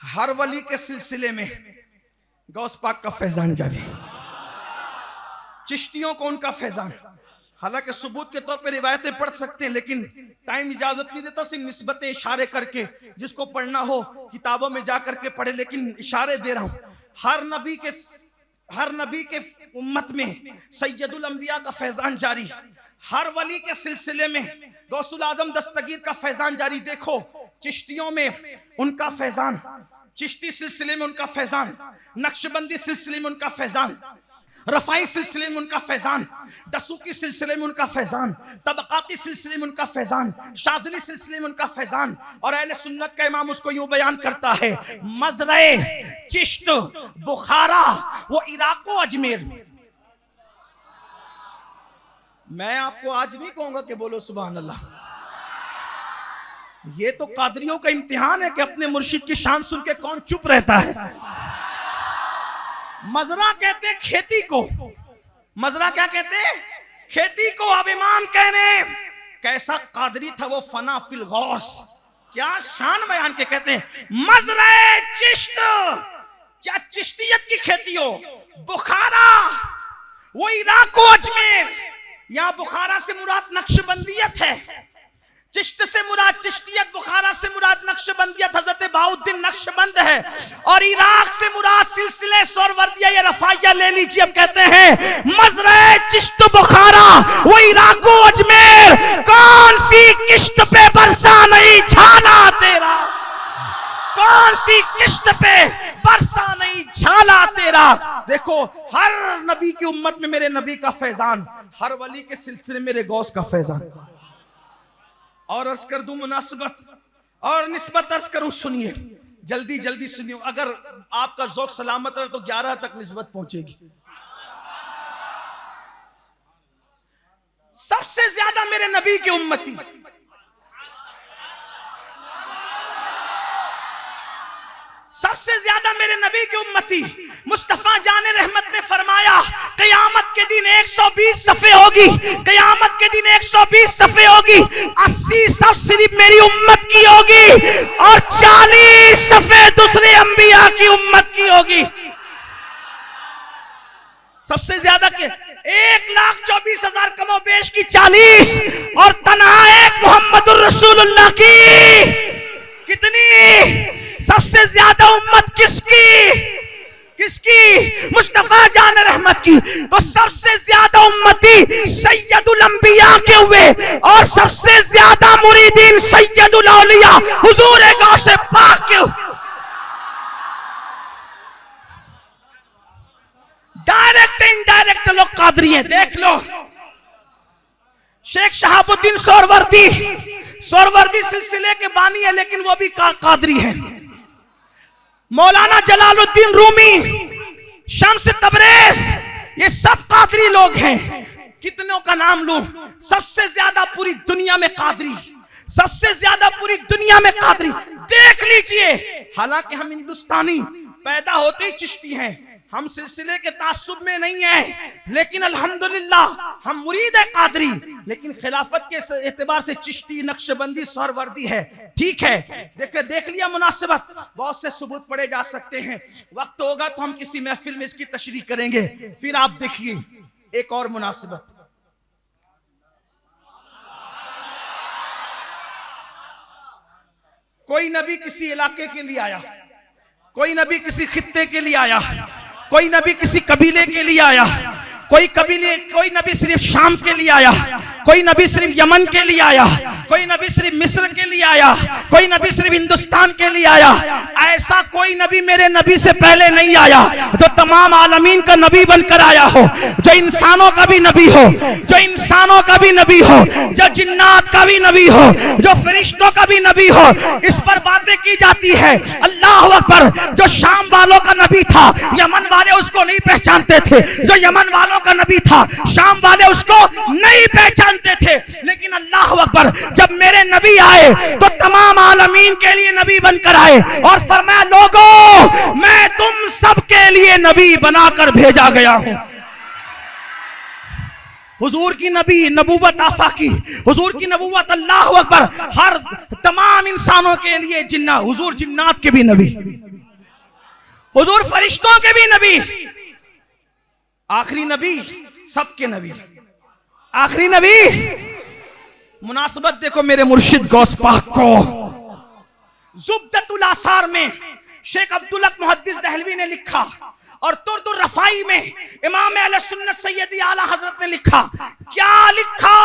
हर वली के सिलसिले में गौस पाक का फैजान जारी, चिश्तियों को उनका फैजान। हालांकि सबूत के तौर पे रिवायतें पढ़ सकते हैं, लेकिन टाइम इजाजत नहीं देता, सिर्फ निस्बतें इशारे करके, जिसको पढ़ना हो किताबों में जा करके पढ़े, लेकिन इशारे दे रहा हूं। हर नबी के उम्मत में सैयदुल अंबिया का फैजान जारी, हर वली के सिलसिले में गौसुल आजम दस्तगीर का फैजान जारी। देखो चिश्तियों में उनका फैजान, चिश्ती सिलसिले में उनका फैजान, नक्शबंदी सिलसिले में उनका फैजान, रफाई सिलसिले में उनका फैजान, दसूकी सिलसिले में उनका फैजान, तबकाती सिलसिले में उनका फैजान, शाज़ली सिलसिले में उनका फैजान। और अहले सुन्नत का इमाम उसको यूं बयान करता है, मजरे चिश्त बुखारा वो इराक व अजमेर। मैं आपको आज नहीं कहूंगा कि बोलो सुभान अल्लाह, ये तो कादरियों का इम्तिहान है कि अपने मुर्शिद की शान सुन के कौन चुप रहता है। मजरा कहते हैं खेती को, मजरा क्या कहते हैं? खेती को। अब इमाम कह रहे हैं कैसा कादरी था वो, फना फिल गौस, क्या शान बयान के कहते हैं मजरे चिश्त, क्या चिश्तियत की खेती हो। बुखारा वो इराक व अजमेर, यहां बुखारा से मुराद नक्शबंदियत है, चिश्त से मुराद चिश्तियत, बुखारा से मुराद नक्शबंदियत हजरत बाउद्दीन नक्शबंद है, और इराक से मुराद सिलसिले सोरवर्दिया या रफाइया ले लीजिए। अब कहते हैं मजरे चिश्त बुखारा वो इराक व अजमेर, कौन सी किश्त पे बरसा नहीं झाला तेरा, कौन सी किश्त पे बरसा नहीं झाला तेरा। देखो हर नबी की उम्मत में मेरे नबी का फैजान, हर वली के सिलसिले मेरे गौस का फैजान। और अर्ज कर दूं मुनासिबत और निस्बत अर्ज करूं, सुनिए जल्दी जल्दी सुनिए, अगर आपका ज़ौक़ सलामत रहे तो 11 तक निस्बत पहुंचेगी। सबसे ज्यादा मेरे नबी की उम्मती, सबसे ज्यादा मेरे नबी की उम्मती, मुस्तफा जाने रहमत ने फरमाया क़यामत के दिन 120 सफ़े होगी, क़यामत के दिन 120 सफ़े होगी, 80 सफ़ सिर्फ मेरी उम्मत की होगी और 40 सफ़े दूसरे अंबिया की उम्मत की होगी। सबसे ज्यादा के 1,24,000 कमो बेश की 40 और तन्हा एक मोहम्मदुर रसूलुल्लाह की कितनी, सबसे ज्यादा उम्मत किसकी, किसकी, मुस्तफा जान रहमत की। तो सबसे ज्यादा उम्मती सैयदुल अंबिया के हुए और सबसे ज्यादा मुरीदीन सैयदुल औलिया हुजूर गौसे पाक के। डायरेक्ट इनडायरेक्ट लोग कादरी हैं, देख लो। शेख शहाबुद्दीन सोरवर्दी, सोरवर्दी सिलसिले के बानी है लेकिन वो भी कादरी है। मौलाना जलालुद्दीन रूमी, शम्स तबरेज, ये सब कादरी लोग हैं। कितनों का नाम लूं, सबसे ज्यादा पूरी दुनिया में कादरी, सबसे ज्यादा पूरी दुनिया में कादरी, देख लीजिए। हालांकि हम हिंदुस्तानी पैदा होते ही चिश्ती हैं, हम सिलसिले के तासुब में नहीं है, लेकिन अल्हम्दुलिल्लाह हम मुरीद है कादरी, लेकिन खिलाफत के एतबार से चिश्ती, नक्शबंदी, सोहरवर्दी है। ठीक है, देख लिया मुनासिबत, बहुत से सबूत पढ़े जा सकते हैं, वक्त होगा तो हम किसी महफिल में इसकी तशरीह करेंगे। फिर आप देखिए एक और मुनासिबत, कोई नबी किसी इलाके के लिए आया, कोई नबी किसी खित्ते के लिए आया, कोई नबी किसी कबीले के लिए आया, कोई नबी सिर्फ शाम के लिए आया, कोई नबी सिर्फ यमन के लिए आया, कोई नबी सिर्फ मिस्र के लिए आया, कोई नबी सिर्फ हिंदुस्तान के लिए आया। ऐसा कोई नबी मेरे नबी से पहले नहीं आया जो तमाम आलमीन का नबी बनकर आया हो, जो इंसानों का भी नबी हो, जो इंसानों का भी नबी हो, जो जिन्नात का भी नबी हो, जो फरिश्तों का भी नबी हो। इस पर बातें की जाती है। अल्लाह अकबर, जो शाम वालों का नबी था, यमन वाले उसको नहीं पहचानते थे, जो यमन वालों का नबी था, शाम वाले उसको नहीं पहचानते थे, लेकिन अल्लाह अकबर, जब मेरे नबी आए तो तमाम आलमीन के लिए नबी बनकर आए और फरमाया लोगों मैं तुम सब के लिए नबी बनाकर भेजा गया हूं। हुजूर की नबी नबूवत आफा की, हुजूर की नबूवत, अल्लाह अकबर, हर तमाम इंसानों के लिए, हुजूर जिन्नात के भी नबी, हुजूर फरिश्तों के भी नबी, आखिरी नबी सबके नबी, आखिरी नबी। मुनासिबत देखो मेरे मुर्शिद गौस पाक को। ज़ुब्दतुल आसार में शेख अब्दुल हक मुहद्दिस दहलवी ने लिखा और तुर्दुर रफ़ाई में इमाम अहले सुन्नत सैयदी आला हजरत ने लिखा। क्या लिखा?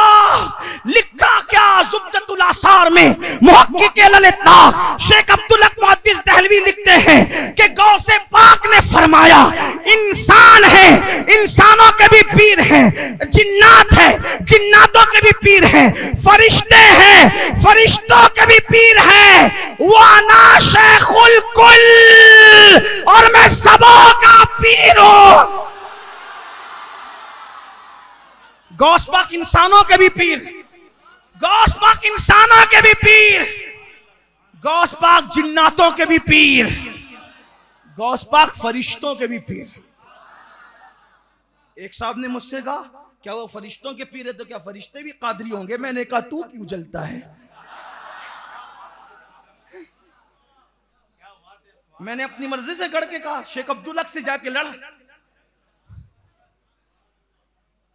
लिखा क्या? ज़ुब्दतुल आसार में मुहक्किक अल-इत्लाक शेख अब्दुल हक मुहद्दिस दहलवी लिखते हैं कि गौसे पाक ने फरमाया इंसान है, इंसानों के भी पीर हैं, जिन्नात है, जिन्नातों के भी पीर हैं, फरिश्ते हैं, फरिश्तों के भी पीर हैं। वाना शेखुल कुल, और मैं सबों का पीर हूं। गौस पाक इंसानों के भी पीर, गौस पाक इंसानों के भी पीर, गौस पाक जिन्नातों के भी पीर, गौस पाक फरिश्तों के भी पीर। एक साहब ने मुझसे कहा क्या वो फरिश्तों के पीर है तो क्या फरिश्ते भी कादरी होंगे? मैंने कहा तू क्यों जलता है? मैंने अपनी मर्जी से गढ़ के कहा, शेख अब्दुल हक से जाके लड़ा।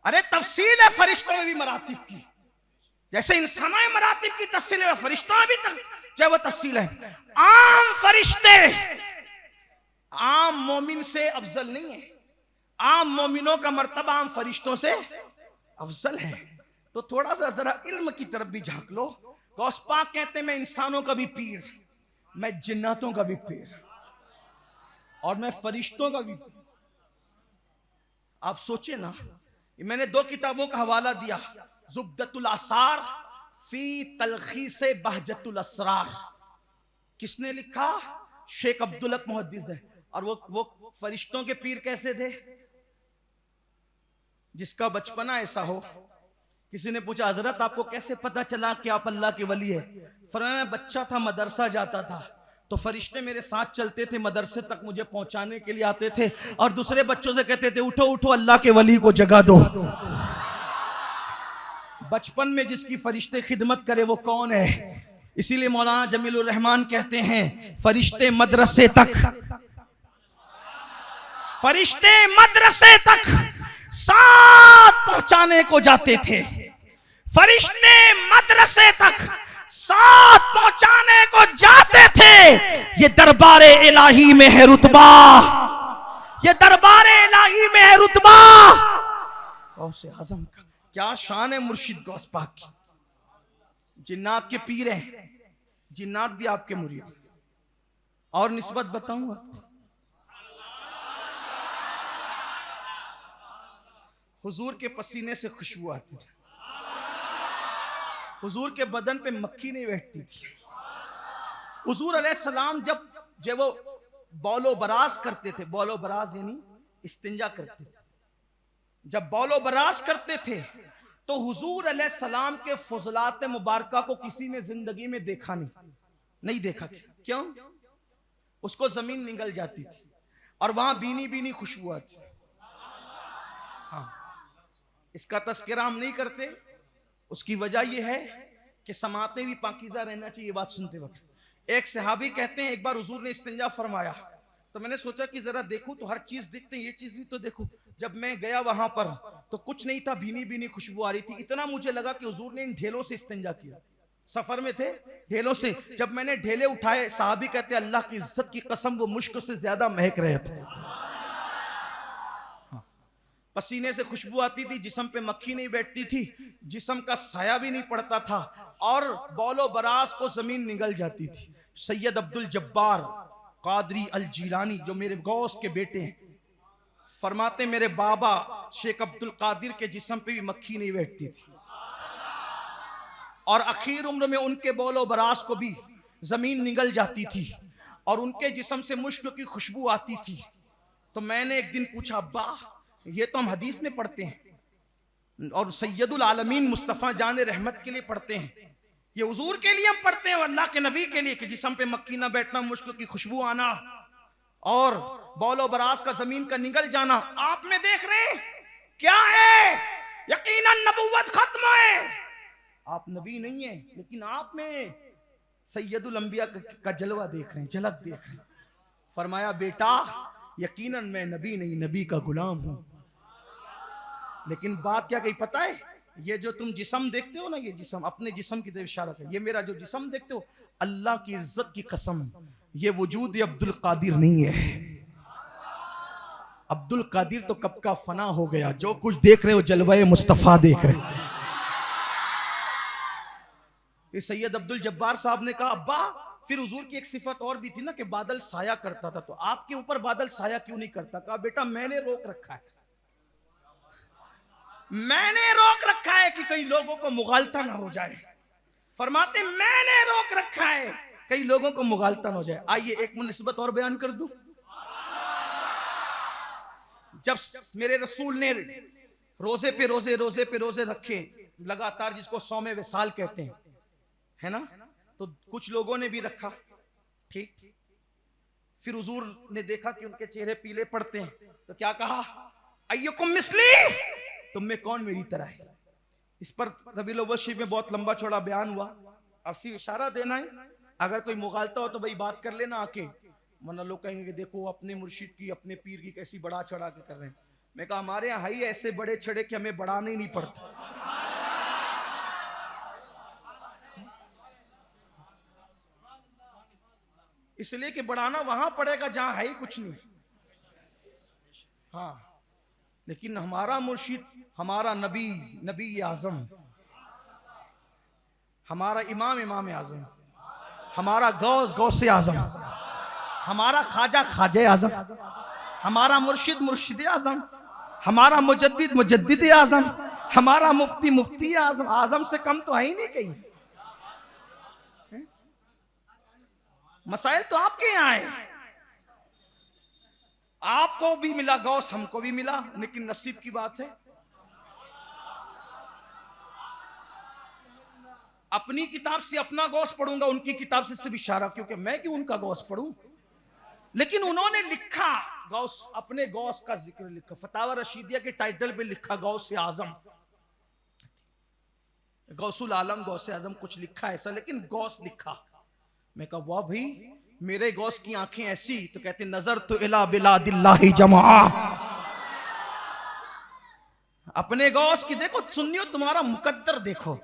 अरे तफसील है फरिश्तों में भी मरातिब की, जैसे इंसानों में मरातिब की तफसील है, फरिश्तों में भी चाहे वो तफसील है। आम फरिश्ते आम मोमिन से अफजल नहीं है, आम मोमिनों का मर्तबा आम फरिश्तों से अफजल है। तो थोड़ा सा जरा इल्म की तरफ भी झांक लो। गौस पाक कहते हैं मैं इंसानों का भी पीर, मैं जिन्नातों का भी पीर, और मैं फरिश्तों का भी। आप सोचे ना, मैंने 2 किताबों का हवाला दिया, जुब्दतुल आसार फी तलखीस बहजतुल असरार, किसने लिखा? शेख अब्दुल हक मुहद्दिस ने। और वो फरिश्तों के पीर कैसे थे? जिसका बचपना ऐसा हो। किसी ने पूछा हजरत आपको कैसे पता चला कि आप अल्लाह के वली है? फरमाया मैं बच्चा था, मदरसा जाता था, तो फरिश्ते मेरे साथ चलते थे, मदरसे तक मुझे पहुंचाने के लिए आते थे, और दूसरे बच्चों से कहते थे उठो उठो अल्लाह के वली को जगा दो। बचपन में जिसकी फरिश्ते खिदमत करे वो कौन है? इसीलिए मौलाना जमीलुर रहमान कहते हैं फरिश्ते मदरसे तक, फरिश्ते मदरसे तक साथ पहुंचाने को जाते थे, फरिश्ते मदरसे तक साथ पहुंचाने को जाते थे। ये दरबारे इलाही में है रुतबा, ये दरबारे इलाही में है रुतबा। गौसे आजम का क्या शान है मुर्शिद गौस पाक की। जिन्नात के पीर हैं, जिन्नात भी आपके मुरीद। और निस्बत बताऊं आपको, हुजूर के पसीने से खुशबू आती थी, हुजूर के बदन पे मक्खी नहीं बैठती थी। हुजूर अलैहिस्सलाम जब वो बौलो बराज करते थे, बौलो बराज यानी इस्तिंजा करते थे, जब बौलो बराज करते थे तो हुजूर अलैहिस्सलाम के फुज़लात मुबारका को किसी ने जिंदगी में देखा नहीं देखा। क्यों? उसको जमीन निगल जाती थी और वहां बीनी बीनी खुशबू आती। हाँ, इसका तस्करा हम नहीं करते, उसकी वजह यह है कि समाते भी पाकीज़ा रहना चाहिए। बात सुनते वक्त एक सहाबी कहते हैं एक बार हुजूर ने इस्तिंजा फरमाया, तो मैंने सोचा कि जरा देखूं, तो हर चीज देखते हैं, ये चीज भी तो देखूं। जब मैं गया वहां पर तो कुछ नहीं था, भीनी भीनी खुशबू आ रही थी। इतना मुझे लगा कि हुजूर ने इन ढेलों से इस्तिंजा किया। सफर में थे, ढेलों से जब मैंने ढेले उठाए, साहबी कहते हैं अल्लाह की इज्जत की कसम वो मुश्क से ज्यादा महक रहे थे। पसीने से खुशबू आती थी, जिस्म पे मक्खी नहीं बैठती थी, जिस्म का साया भी नहीं पड़ता था, और बौलो बरास को जमीन निगल जाती थी। सैयद अब्दुल जब्बार कादरी अल जीलानी जो मेरे गौस के बेटे हैं, फरमाते मेरे बाबा शेख अब्दुल कादिर के जिस्म पे भी मक्खी नहीं बैठती थी, और आखिर उम्र में उनके बौलो बरास को भी जमीन निगल जाती थी और उनके जिस्म से मुश्क की खुशबू आती थी। तो मैंने एक दिन पूछा, अब्बा ये तो हम हदीस में पढ़ते हैं और सैयदुल आलमीन मुस्तफ़ा जान रहमत के लिए पढ़ते हैं, ये हुजूर के लिए हम पढ़ते हैं और अल्लाह के नबी के लिए कि जिस्म पे मक्खी ना बैठना, मुश्क की खुशबू आना और बौलो बरास का जमीन का निगल जाना आप में देख रहे हैं क्या है? यकीनन नबुव्वत खत्म है, आप नबी नहीं है, लेकिन आप में सैयदुल अंबिया का जलवा देख रहे हैं, झलक देख रहे हैं। फरमाया बेटा यकीनन मैं नबी नहीं, नबी का गुलाम हूं, लेकिन बात क्या कही पता है? ये जो तुम जिस्म देखते हो ना, ये जिस्म अपने जिस्म की तरफ इशारा कर, ये मेरा जो जिस्म देखते हो, अल्लाह की इज्जत की कसम ये वजूद अब्दुल कादिर नहीं है। अब्दुल कादिर तो कब का फना हो गया, जो कुछ देख रहे हो जलवाए मुस्तफा देख रहे हो। सैयद अब्दुल जब्बार साहब ने कहा, अब्बा फिर हुजूर की एक सिफत और भी थी ना कि बादल साया करता था, तो आपके ऊपर बादल साया क्यों नहीं करता? कहा बेटा मैंने रोक रखा है, मैंने रोक रखा है कि कई लोगों को मुगालता ना हो जाए। फरमाते मैंने रोक रखा है कई लोगों को मुगालता ना हो जाए। आइए एक निस्बत और बयान कर दूं। जब मेरे रसूल ने रोजे पे रोजे रखे लगातार, जिसको सौमे विसाल कहते हैं, है ना, तो कुछ लोगों ने भी रखा, ठीक। फिर हुजूर ने देखा कि उनके चेहरे पीले पड़ते हैं, तो क्या कहा? अय्युकुम मिस्ली, तुम में कौन मेरी तरह है। इस पर रबीउल अव्वल शरीफ में बहुत लंबा चौड़ा बयान हुआ। अब सिर्फ इशारा देना है, अगर कोई मुगालता हो तो भाई बात कर लेना आके, वरना लोग कहेंगे कि देखो अपने मुर्शिद की अपने पीर की कैसी बड़ा चढ़ा के कर रहे हैं। मैं कहा हमारे यहाँ ही ऐसे बड़े चढ़े कि हमें बढ़ाना ही नहीं पड़ता। इसलिए कि बढ़ाना वहां पड़ेगा जहां है ही कुछ नहीं। हाँ, लेकिन हमारा मुर्शिद, हमारा नबी, नबी आजम, हमारा इमाम, इमाम आजम, हमारा गौस, गौसे आजम, हमारा खाजा, खाजे आजम, हमारा मुर्शिद, मुर्शिद आजम, हमारा मुजद्दिद, मुजद्दिद आजम, हमारा मुफ्ती, मुफ्ती आजम। आजम से कम तो है ही नहीं कहीं। मसाइल तो आपके यहाँ है। आपको भी मिला गौस, हमको भी मिला, लेकिन नसीब की बात है। अपनी किताब से अपना गौस पढ़ूंगा, उनकी किताब से सिर्फ इशारा, क्योंकि मैं क्यों उनका गौस पढ़ूं। लेकिन उन्होंने लिखा गौस, अपने गौस का जिक्र लिखा, फतावा रशीदिया के टाइटल पे लिखा गौस आजम, गौसुल आलम, गौसे आजम कुछ लिखा ऐसा, लेकिन गौस लिखा। मैं कहा वाह भाई, मेरे गौस की आंखें ऐसी, तो कहते नजर तो इला बिलादिल्लाहि जमा। अपने गौस की देखो, सुनियो तुम्हारा मुकद्दर देखो।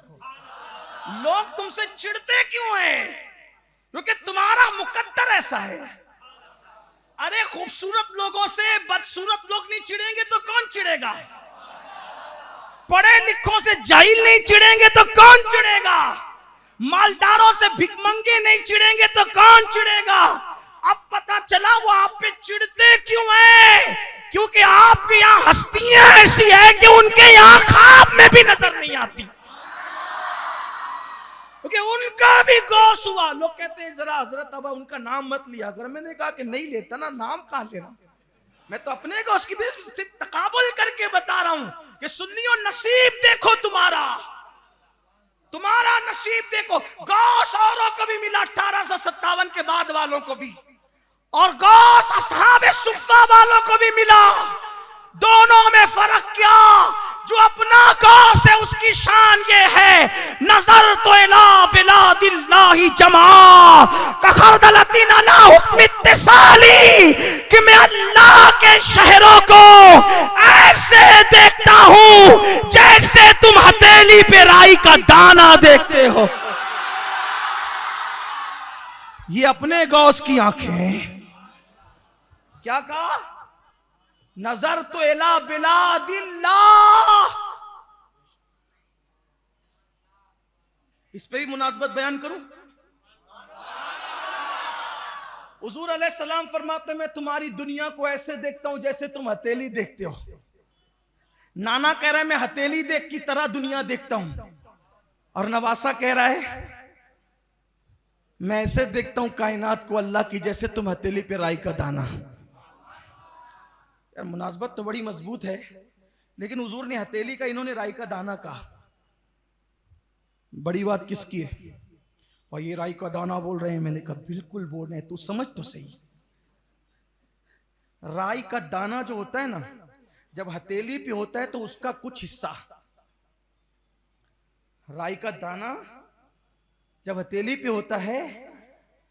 लोग तुमसे चिढ़ते क्यों हैं? क्योंकि तुम्हारा मुकद्दर ऐसा है। अरे खूबसूरत लोगों से बदसूरत लोग नहीं चिढ़ेंगे तो कौन चिढ़ेगा? पढ़े लिखों से जाहिल नहीं चिढ़ेंगे तो कौन चिढ़ेगा? मालदारों से भिखमंगे नहीं चिढ़ेंगे तो कौन चिढ़ेगा? अब पता चला वो आप पे चिढ़ते क्यों हैं? क्योंकि आपके यहाँ हस्तियां ऐसी है कि उनके यहाँ ख्वाब में भी नजर नहीं आती, क्योंकि उनका भी गौस हुआ। लोग कहते हैं जरा हजरत अब उनका नाम मत लिया कर। मैंने कहा कि नहीं लेता ना, नाम कहां लेना। मैं तो अपने गौस की भी सिर्फ तकाबुल करके बता रहा हूं कि सुन्नियों, नसीब देखो तुम्हारा, तुम्हारा नसीब देखो। गौस औरों को भी मिला 1857 के बाद वालों को भी, और गौस असहाबे सुफ्फा वालों को भी मिला। दोनों में फर्क क्या? जो अपना गौस है उसकी शान ये है, नजर तो इला बिलादिल्लाहि जमा कखरदलतिन अला हुक्म इत्तिसाली, कि मैं अल्लाह के शहरों को ऐसे देखता हूं जैसे तुम हथेली पे राई का दाना देखते हो। ये अपने गौस की आंखें। क्या कहा? नजर तो इला बिलादिल्लाह। इस पे भी मुनासबत बयान करूं। हुजूर अलैहिस्सलाम फरमाते, मैं तुम्हारी दुनिया को ऐसे देखता हूं जैसे तुम हथेली देखते हो। नाना कह रहा है मैं हथेली देख की तरह दुनिया देखता हूं, और नवासा कह रहा है मैं ऐसे देखता हूं कायनात को अल्लाह की जैसे तुम हथेली पे राई का दाना। यार मुनासबत तो बड़ी मजबूत है, लेकिन हुजूर ने हथेली का, इन्होंने राई का दाना कहा। बड़ी बात किसकी है? और ये राई का दाना बोल रहे हैं। मैंने कहा बिल्कुल बोल रहे हैं, तू समझ तो सही। राई का दाना जो होता है ना, जब हथेली पे होता है तो उसका कुछ हिस्सा, राई का दाना जब हथेली पे होता है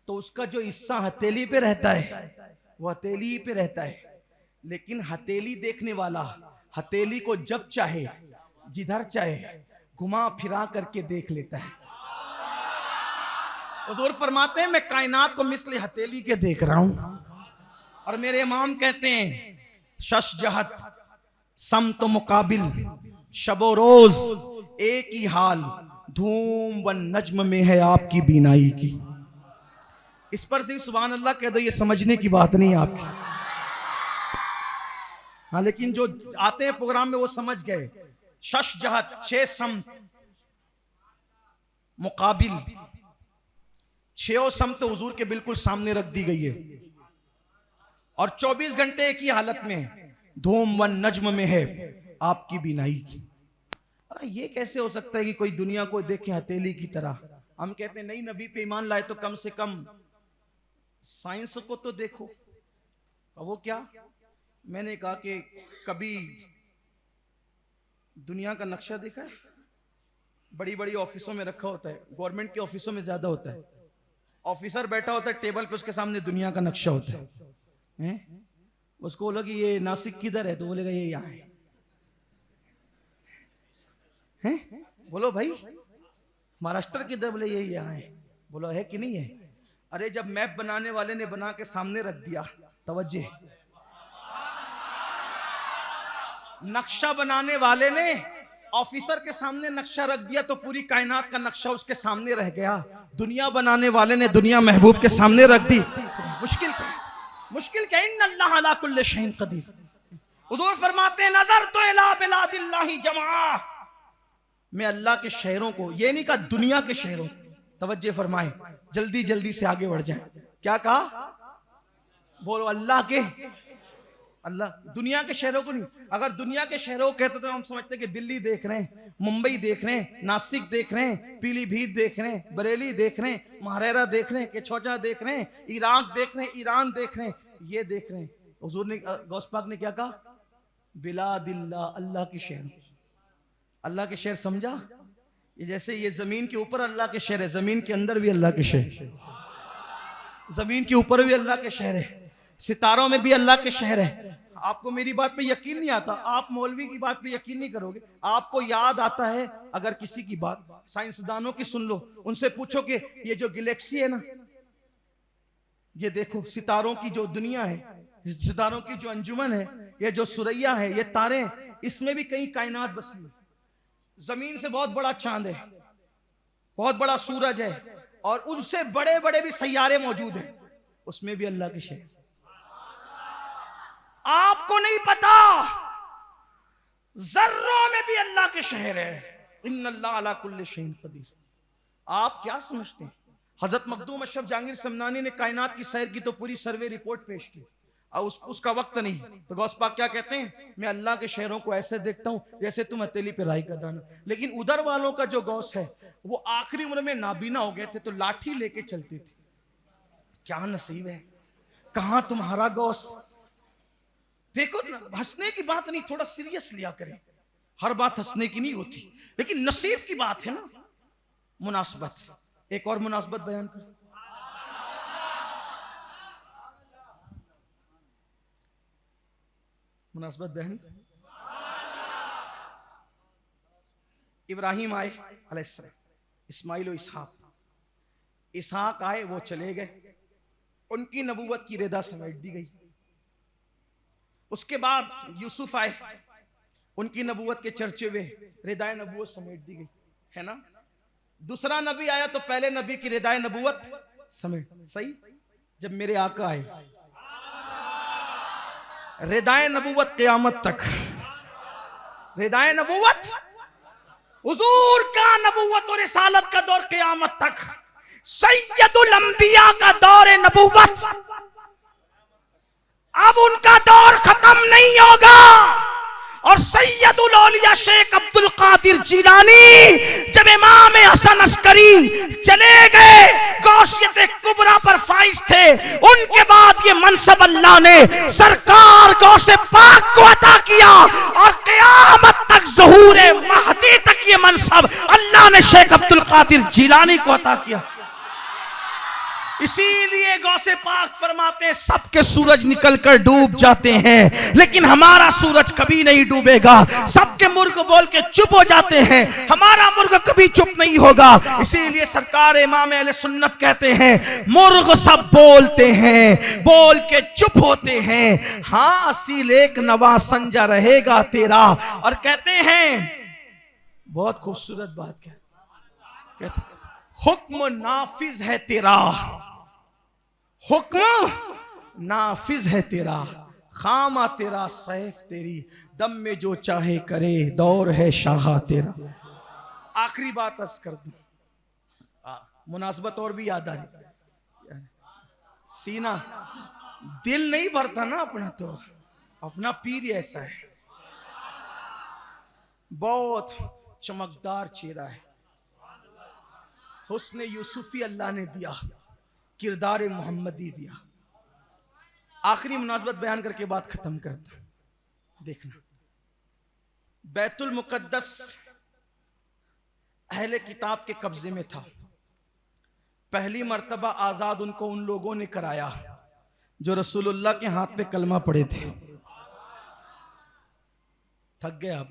तो उसका जो हिस्सा हथेली पे रहता है वो हथेली पे रहता है। लेकिन हथेली देखने वाला हथेली को जब चाहे जिधर चाहे घुमा फिरा करके देख लेता है। हुजूर फरमाते हैं मैं कायनात को मिस्ल हथेली के देख रहा हूं। और मेरे इमाम कहते हैं शश जहत समत मुकाबिल, शबो रोज एक ही हाल, धूम व नज्म में है आपकी बीनाई की। इस पर सिर्फ सुभान अल्लाह कह दो, ये समझने की बात नहीं आपकी। हाँ, लेकिन जो आते हैं प्रोग्राम में वो समझ गए। शश जहत 6 सम मुकाबिल, 6 सम तो हुजूर के बिल्कुल सामने रख दी गई है, और 24 घंटे एक ही हालत में धूम व नज्म में है आपकी बीनाई की। ये कैसे हो सकता है कि कोई दुनिया को देखे हथेली की तरह? हम कहते हैं नहीं, नबी पे ईमान लाए तो कम से कम साइंस को तो देखो। वो क्या? मैंने कहा कि कभी दुनिया का नक्शा देखा है? बड़ी बड़ी ऑफिसों में रखा होता है, गवर्नमेंट के ऑफिसों में ज्यादा होता है। ऑफिसर बैठा होता है टेबल पे, उसके सामने दुनिया का नक्शा होता है। उसको बोला कि ये नासिक किधर है, तो बोलेगा ये यहाँ है। बोलो भाई महाराष्ट्र किधर, बोले ये यहाँ है। बोलो है कि नहीं है? अरे जब मैप बनाने वाले ने बना के सामने रख दिया, तवज्जे, नक्शा बनाने वाले ने ऑफिसर के सामने नक्शा रख दिया तो पूरी कायनात का नक्शा उसके सामने रह गया। दुनिया बनाने वाले ने दुनिया महबूब के सामने रख दी। मुश्किल क्या? मुश्किल क्या? इन्नल्लाह अला कुल्लि शैइन कदीर। हुजूर फरमाते हैं नजर तो इला बिलादिल्लाहि जमा, मैं अल्लाह के शहरों को, ये नहीं कहा दुनिया के शहरों, तवज्जे फरमाए, जल्दी जल्दी से आगे बढ़ जाए। क्या कहा? बोलो अल्लाह के, अल्लाह दुनिया के शहरों को नहीं। अगर दुनिया के शहरों को कहते तो हम समझते कि दिल्ली देख रहे हैं, मुंबई देख रहे हैं, नासिक देख रहे हैं, पीलीभीत देख रहे हैं, बरेली देख रहे हैं, महारेरा देख रहे हैं, केछौजा देख रहे हैं, इराक देख रहे हैं, ईरान देख रहे हैं, ये देख रहे हैं। हुजूर ने, गौस पाक ने क्या कहा? बिलादिल्लाह, अल्लाह के शहर। अल्लाह के शहर समझा? ये जैसे ये जमीन के ऊपर अल्लाह के शहर है, जमीन के अंदर भी अल्लाह के शहर, जमीन के ऊपर भी अल्लाह के शहर है, सितारों में भी अल्लाह के शहर है। आपको मेरी बात पे यकीन नहीं आता, आप मौलवी की बात पे यकीन नहीं करोगे। आपको याद आता है अगर किसी की बात, साइंसदानों की सुन लो, उनसे पूछो कि ये जो गैलेक्सी है ना, ये देखो सितारों की जो दुनिया है, सितारों की जो अंजुमन है, ये जो सुरैया है, ये तारे, इसमें भी कई कायनात बसी है। जमीन से बहुत बड़ा चांद है, बहुत बड़ा सूरज है, और उनसे बड़े बड़े भी सैयारे मौजूद हैं, उसमें भी अल्लाह के शहर। आपको नहीं पता जर्रों में भी अल्लाह के शहर है। इन्नल्लाह अला कुल्लि शैइन कदीर। आप क्या समझते हैं? हजरत मखदूम अशरफ जहांगीर समनानी ने कायनात की सैर की तो पूरी सर्वे रिपोर्ट पेश की, और उसका वक्त नहीं, तो गौस पाक क्या कहते हैं? मैं अल्लाह के शहरों को ऐसे देखता हूं जैसे तुम हथेली पे राई का दाना। लेकिन उधर वालों का जो गौस है वो आखिरी उम्र में नाबीना हो गए थे तो लाठी लेके चलते थे। क्या नसीब है, कहां तुम्हारा गौस। देखो हंसने की बात नहीं, थोड़ा सीरियस लिया करें, हर बात हंसने की नहीं होती, लेकिन नसीब की बात है ना। मुनासबत, एक और मुनासबत बयान कर। मुनासबत बयान। इब्राहिम आए अलैहिस्सलाम, इस्माइल और इसहाक आए, वो चले गए, उनकी नबूवत की रिदा समेट दी गई। उसके बाद यूसुफ आए, उनकी नबूवत के चर्चे हुए, रिदाए नबूवत समेट दी गई, है ना। दूसरा नबी आया तो पहले नबी की रिदाए नबूवत समेट, सही। जब मेरे आका आए, रिदाए नबूवत क़यामत तक, रिदाए नबूवत, हुजूर का नबूवत और रिसालत का दौर क़यामत तक, सैयदुल अंबिया का दौर नबूवत, अब उनका दौर खत्म नहीं होगा। और सैयदुल औलिया शेख अब्दुल कादिर जिलानी जब इमाम हसन अस्करी चले गए, गौसियत कुबरा पर फाइज थे, उनके बाद ये मनसब अल्लाह ने सरकार गौसे पाक को अता किया, और क़यामत तक ज़हूर महदी तक ये मनसब अल्लाह ने शेख अब्दुल कादिर जिलानी को अता किया। इसीलिए गौसे पाक फरमाते हैं सबके सूरज निकलकर डूब जाते हैं, लेकिन हमारा सूरज कभी नहीं डूबेगा। सबके मुर्ग बोल के चुप हो जाते हैं, हमारा मुर्ग कभी चुप नहीं होगा। इसीलिए सरकार इमाम अहले सुन्नत कहते हैं मुर्ग सब बोलते हैं, बोल के चुप होते हैं, हाँ असील एक नवा संजा रहेगा तेरा। और कहते हैं बहुत खूबसूरत बात, कहते हुक्म नाफिज है तेरा, हुक्म नाफिज है तेरा, खामा तेरा सैफ तेरी, दम में जो चाहे करे, दौर है शाह तेरा। आखिरी बात अर्ज कर दूं, मुनासबत और भी याद आ रही, सीना दिल नहीं भरता ना अपना, तो अपना पीर ऐसा है, बहुत चमकदार चेहरा है, हुस्न यूसुफी अल्लाह ने दिया, किरदार मोहम्मदी दिया। आखिरी मुनासबत बयान करके बात खत्म करता, देखना बैतुल मुकद्दस अहले किताब के कब्जे में था। पहली मर्तबा आजाद उनको उन लोगों ने कराया जो रसूलुल्लाह के हाथ पे कलमा पड़े थे। थक गए आप?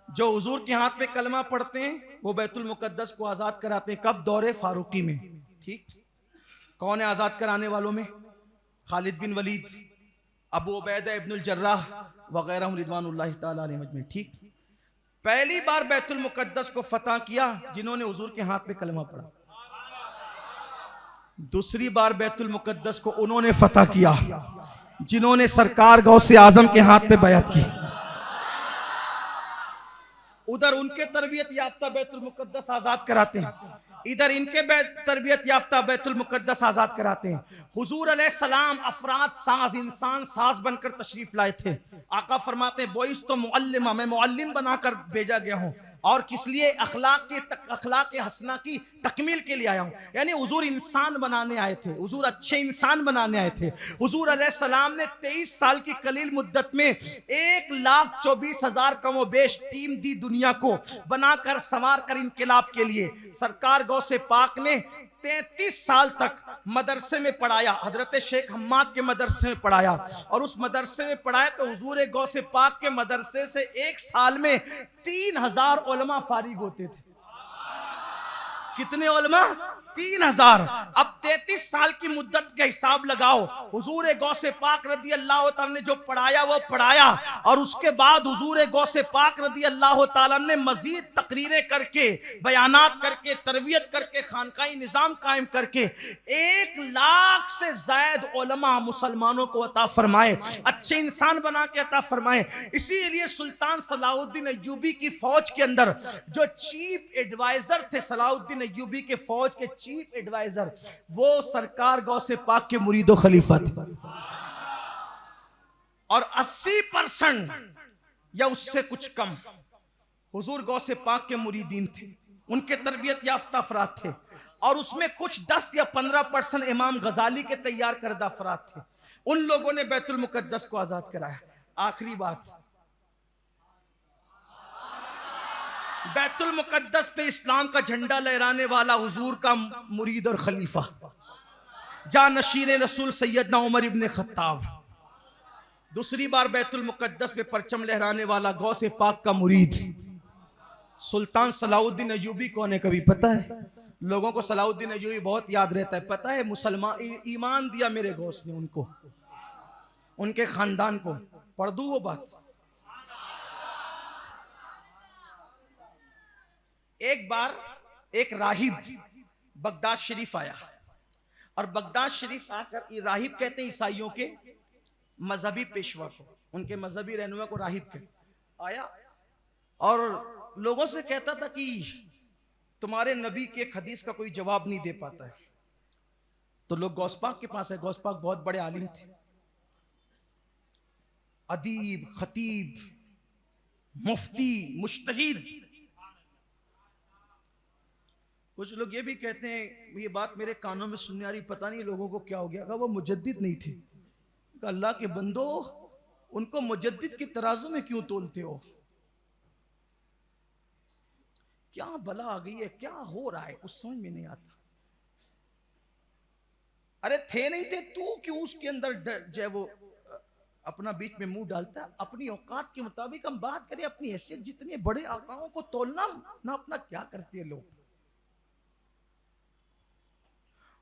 जो हुजूर के हाथ पे कलमा पढ़ते हैं वो बैतुल मुकद्दस को आजाद कराते हैं। कब? दौरे फारूकी में। ठीक, कौन है आजाद कराने वालों में? खालिद बिन वलीद, अबू उबैदा इब्नुल जर्राह वगैरह रिदवानुल्लाहि ताला अलैहिम अजमईन। ठीक, पहली बार बैतुल मुकद्दस को फतह किया जिन्होंने हुजूर के हाथ पे कलमा पढ़ा। दूसरी बार बैतुल मुकद्दस को उन्होंने फतह किया जिन्होंने सरकार गौसे आजम के हाथ पे बैत की। उधर उनके तरबियत याफ्ता बैतुल मुकद्दस आजाद कराते हैं, इधर इनके तरबियत याफ्ता बैतुल मुकद्दस आजाद कराते हैं। हुजूर अलैहिस्सलाम अफराद साज, इंसान साज बनकर तशरीफ लाए थे। आका फरमाते हैं बोइस तो मुअल्लिमा, मैं मुअल्लिम बनाकर भेजा गया हूँ। और किस लिए? अखलाक हसना की तकमील के लिए आया हूँ। यानी हुजूर इंसान बनाने आए थे, हुजूर अच्छे इंसान बनाने आए थे। हुजूर अलैहिस्सलाम ने 23 साल की कलील मुद्दत में 1,24,000 कमो बेश टीम दी दुनिया को बनाकर संवार कर इनकलाब के लिए। सरकार गौसे पाक ने 33 साल तक मदरसे में पढ़ाया, हजरत शेख हम्माद के मदरसे में पढ़ाया। और उस मदरसे में पढ़ाया तो हुजूर गौसे पाक के मदरसे से एक साल में 3,000 उलमा फारिग होते थे। कितने उलमा? 3,000। अब 33 साल की मुद्दत का हिसाब लगाओ। हुजूर गौसे पाक रदी अल्लाह ताला ने जो पढ़ाया वो पढ़ाया, और उसके बाद हुजूर गौसे पाक रदी अल्लाह ताला ने मजीद तकरीरें करके, बयानात करके, तरबियत करके, खानकाही निज़ाम कायम करके 1 लाख से ज़ायद उलमा मुसलमानों को अता फरमाए, अच्छे इंसान बना के अता फरमाए। इसीलिए सुल्तान सलाहुद्दीन अय्यूबी की फौज के अंदर जो चीफ एडवाइजर थे, सलाहुद्दीन अय्यूबी के फौज के चीफ एडवाइजर, वो सरकार गौसे पाक के मुरीदो खलीफा थे। और 80% या उससे कुछ कम हुजूर गौसे पाक के मुरीदीन थे, उनके तरबियत याफ्ता अफराद थे। और उसमें कुछ 10 या 15% इमाम गजाली के तैयार करदा अफराद थे। उन लोगों ने बैतुल मुकद्दस को आजाद कराया। आखिरी बात, बैतुल मुकद्दस पे इस्लाम का झंडा लहराने वाला हुजूर का मुरीद और खलीफा जानशीन रसूल सैयदना उमर इब्ने खत्ताब। दूसरी बार बैतुल मुकद्दस पे परचम लहराने वाला गौसे पाक का मुरीद सुल्तान सलाहुद्दीन अय्यूबी कौन है? कभी पता है? लोगों को सलाहुद्दीन अय्यूबी बहुत याद रहता है। पता है? मुसलमान ईमान दिया मेरे गौस ने उनको, उनके खानदान को। पढ़ दूं वो बात? एक बार एक राहिब बगदाद शरीफ आया, और बगदाद शरीफ आकर, ये राहिब कहते हैं ईसाइयों के मजहबी पेशवा को, उनके मजहबी रहनुमा को राहिब कहते। आया और लोगों से कहता था कि तुम्हारे नबी के एक हदीस का कोई जवाब नहीं दे पाता है। तो लोग गौस पाक के पास है। गौस पाक बहुत बड़े आलिम थे, अदीब, खतीब, मुफ्ती, मुज्तहिद। कुछ लोग ये भी कहते हैं, ये बात मेरे कानों में सुनने आ रही, पता नहीं लोगों को क्या हो गया, वो मुजद्दिद नहीं थे। अल्लाह के बंदो, उनको मुजद्दिद के तराजू में क्यों तोलते हो? क्या बला आ गई है? क्या हो रहा है? कुछ समझ में नहीं आता। अरे थे नहीं थे, तू क्यों उसके अंदर जो है वो अपना बीच में मुंह डालता है? अपनी औकात के मुताबिक हम बात करें, अपनी हैसियत जितनी बड़े आकाओं को तोलना ना अपना क्या करते हैं लोग।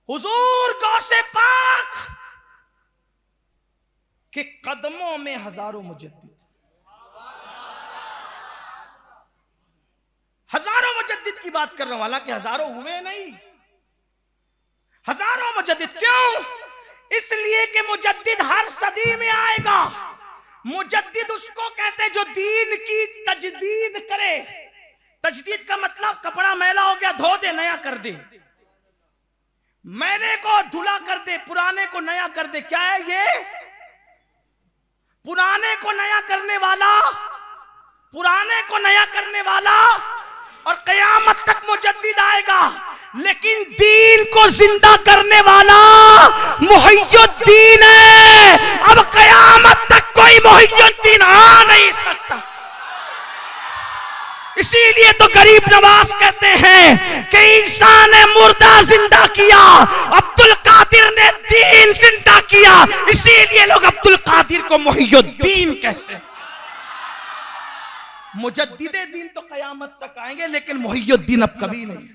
हुजूर गौसे पाक के कदमों में हजारों मुजद्दिद, हजारों मुजद्दिद की बात कर रहा हूं, हालांकि हजारों हुए नहीं, हजारों मुजद्दिद। क्यों? इसलिए कि मुजद्दिद हर सदी में आएगा। मुजद्दिद उसको कहते हैं जो दीन की तजदीद करे। तजदीद का मतलब कपड़ा मैला हो गया, धो दे, नया कर दे, मैले को धुला कर दे, पुराने को नया कर दे। क्या है ये? पुराने को नया करने वाला, पुराने को नया करने वाला। और कयामत तक मुजद्दिद आएगा लेकिन दीन को जिंदा करने वाला मुहियुद्दीन है। अब कयामत तक कोई मुहियुद्दीन आ नहीं सकता। इसीलिए तो गरीब नवाज कहते हैं कि ईसा ने मुर्दा जिंदा किया, अब्दुल कादिर ने दीन जिंदा किया। इसीलिए लोग अब्दुल कादिर को मुहियुद्दीन कहते हैं। मुजद्दिदे दीन तो कयामत तक आएंगे, लेकिन मुहियुद्दीन अब कभी नहीं।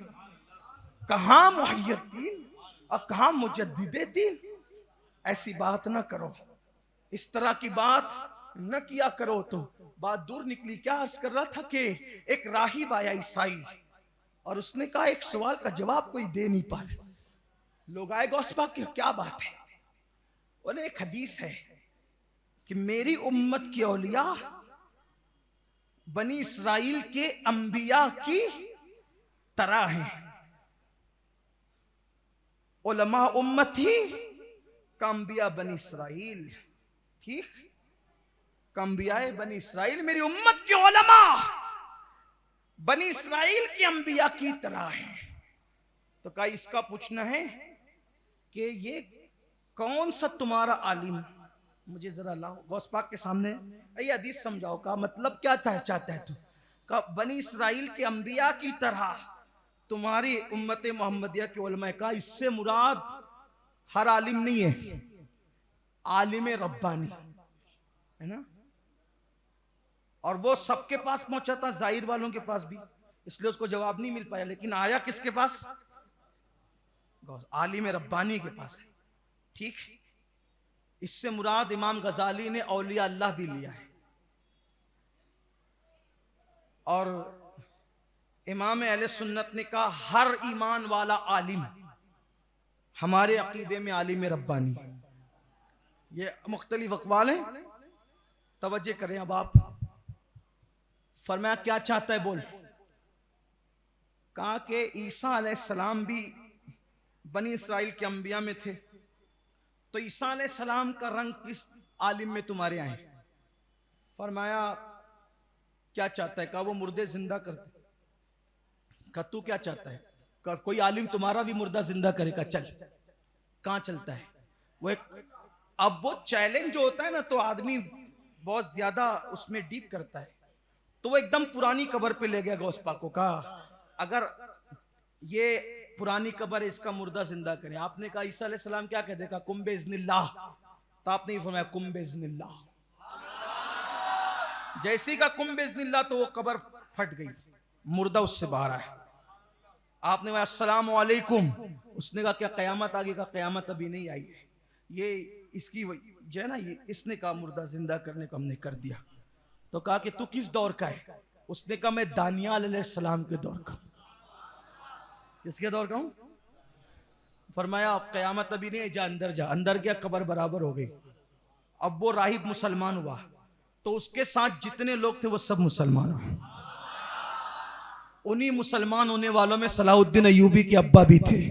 कहां मुहियुद्दीन और कहां मुजद्दिदे दीन। ऐसी बात ना करो, इस तरह की बात न किया करो। तो बात दूर निकली। क्या अर्ज कर रहा था कि एक राहिब आया ईसाई, और उसने कहा एक सवाल का जवाब कोई दे नहीं पा रहे। लोग आए गौस पाक की, क्या बात है? बोले एक हदीस है कि मेरी उम्मत की औलिया बनी इसराइल के अंबिया की तरह है। उलमा उम्मती का अंबिया बनी इसराइल। ठीक, अंबियाए बनी इसराइल, मेरी उम्मत के उलमा बनी इसराइल के अंबिया की तरह है। तो कहा इसका पूछना है कि ये कौन सा तुम्हारा आलिम, मुझे जरा लाओ गौस पाक के सामने, ये हदीस समझाओ। का मतलब क्या चाहता है तू? का बनी इसराइल के अंबिया की तरह तुम्हारी उम्मत मोहम्मदिया के उलमा। का इससे मुराद हर आलिम नहीं है, आलिम रब्बानी है ना। और वो सबके पास पहुंचा था, जाहिर वालों के पास भी, इसलिए उसको जवाब नहीं मिल पाया। लेकिन आया किसके पास? आलिम रब्बानी के पास है। ठीक, इससे मुराद इमाम गजाली ने औलिया अल्लाह भी लिया है। और इमाम अहले सुन्नत ने कहा हर ईमान वाला आलिम हमारे अकीदे में आलिम रब्बानी। ये मुख्तलिफ अक़वाल हैं, तवज्जो करें। अब आप फरमाया क्या चाहता है बोल। कहा कि ईसा अलैहिस्सलाम भी बनी इसराइल के अंबिया में थे, तो ईसा अलैहिस्सलाम का रंग किस आलिम में तुम्हारे आए? फरमाया क्या चाहता है? कहा वो मुर्दे जिंदा करते। कहा तू क्या चाहता है? कहा कोई आलिम तुम्हारा भी मुर्दा जिंदा करेगा। चल, कहां चलता है वो एक। अब वो चैलेंज जो होता है ना, तो आदमी बहुत ज्यादा उसमें डीप करता है। तो वो एकदम पुरानी कब्र पे ले गया गौस पाक को। कहा अगर ये पुरानी कब्र है, इसका मुर्दा जिंदा करें। आपने कहा ईसा अलैहिस्सलाम क्या कहते? कहा कुम बेइज़्निल्लाह। तो आपने ही फरमाया कुम बेइज़्निल्लाह। जैसे का कुम बेइज़्निल्लाह तो वो कब्र फट गई, मुर्दा उससे बाहर आया। आपने कहा अस्सलाम वालेकुम। उसने कहा क्या कयामत आ गई? कहा कयामत अभी नहीं आई है, ये इसकी जो है ना, ये इसने कहा मुर्दा जिंदा करने को हमने कर दिया। तो कहा कि तू किस दौर का है? उसने कहा मैं दानियाल अलैहिस्सलाम के दौर का। किसके दौर का हूं? फरमाया कयामत अभी नहीं, जा अंदर जा। अंदर गया, कब्र बराबर हो गई। अब वो राहिब मुसलमान हुआ, तो उसके साथ जितने लोग थे वो सब मुसलमान हुए। उन्हीं मुसलमान होने वालों में सलाहुद्दीन अय्यूबी के अब्बा भी थे,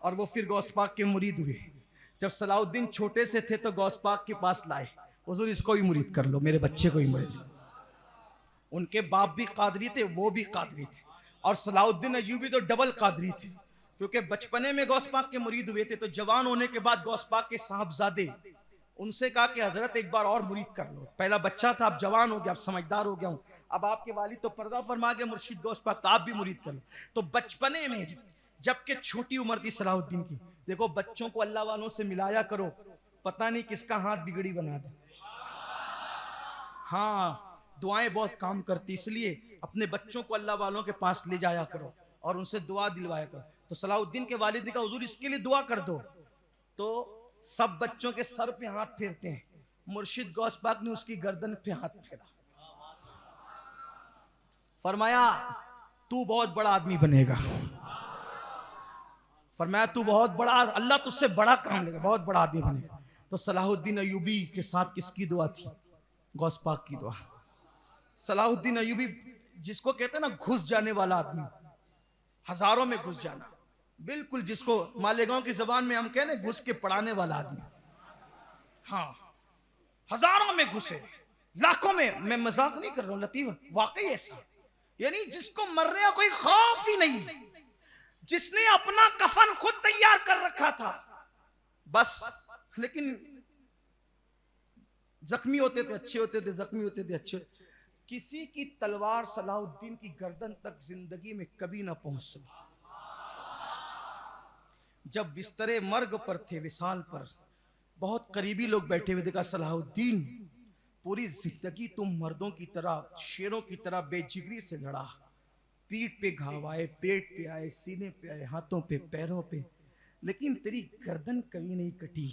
और वो फिर गौस पाक के मुरीद हुए। जब सलाहुद्दीन छोटे से थे तो गौस पाक के पास लाए, हुजूर इसको भी मुरीद कर लो, मेरे बच्चे को ही मुरीद। उनके बाप भी कादरी थे, वो भी कादरी थे, और सलाहुद्दीन अय्यूबी तो डबल कादरी थे, क्योंकि बचपने में गौस पाक के मुरीद हुए थे। तो जवान होने के बाद गौस पाक के साहबजादे उनसे कहा कि हजरत एक बार और मुरीद कर लो। पहला बच्चा था, अब जवान हो गया, अब समझदार हो गया हूं, अब आपके वालिद तो पर्दा फरमा गए मुर्शिद गौस पाक, तो आप भी मुरीद कर लो। तो बचपने में जबकि छोटी उम्र थी सलाहुद्दीन की, देखो बच्चों को अल्लाह वालों से मिलाया करो, पता नहीं किसका हाथ बिगड़ी बना दे। हाँ, दुआएं बहुत काम करती, इसलिए अपने बच्चों को अल्लाह वालों के पास ले जाया करो और उनसे दुआ दिलवाया करो। तो सलाहुद्दीन के वालिद ने कहा हुजूर इसके लिए दुआ कर दो। तो सब बच्चों के सर पे हाथ फेरते हैं, मुर्शिद गौस पाक ने उसकी गर्दन पे हाथ फेरा। फरमाया तू बहुत बड़ा आदमी बनेगा। फरमाया तू बहुत बड़ा, अल्लाह तुझसे बड़ा काम लेगा, बहुत बड़ा आदमी बनेगा। तो सलाहुद्दीन अय्यूबी के साथ किसकी दुआ थी? गौस पाक की दुआ। सलाहुद्दीन अय्यूबी जिसको कहते हैं ना घुस जाने वाला आदमी, हजारों में घुस जाना, बिल्कुल जिसको मालेगांव की जबान में हम कह रहे घुस के पढ़ाने वाला आदमी। हाँ, हजारों में घुसे, लाखों में, मैं मजाक नहीं कर रहा हूं लतीफ, वाकई ऐसा। यानी जिसको मरने का कोई खौफ ही नहीं, जिसने अपना कफन खुद तैयार कर रखा था बस। लेकिन जख्मी होते थे अच्छे होते थे, जख्मी होते थे अच्छे। किसी की तलवार सलाहुद्दीन की गर्दन तक जिंदगी में कभी ना पहुंच सकी। जब बिस्तरे मर्ग पर थे, विशाल पर बहुत करीबी लोग बैठे हुए, देखा सलाहुद्दीन पूरी जिंदगी तुम मर्दों की तरह, शेरों की तरह बेजिगरी से लड़ा। पीठ पे घाव आए, पेट पे आए, सीने पे आए, हाथों पे, पैरों पे, लेकिन तेरी गर्दन कभी नहीं कटी।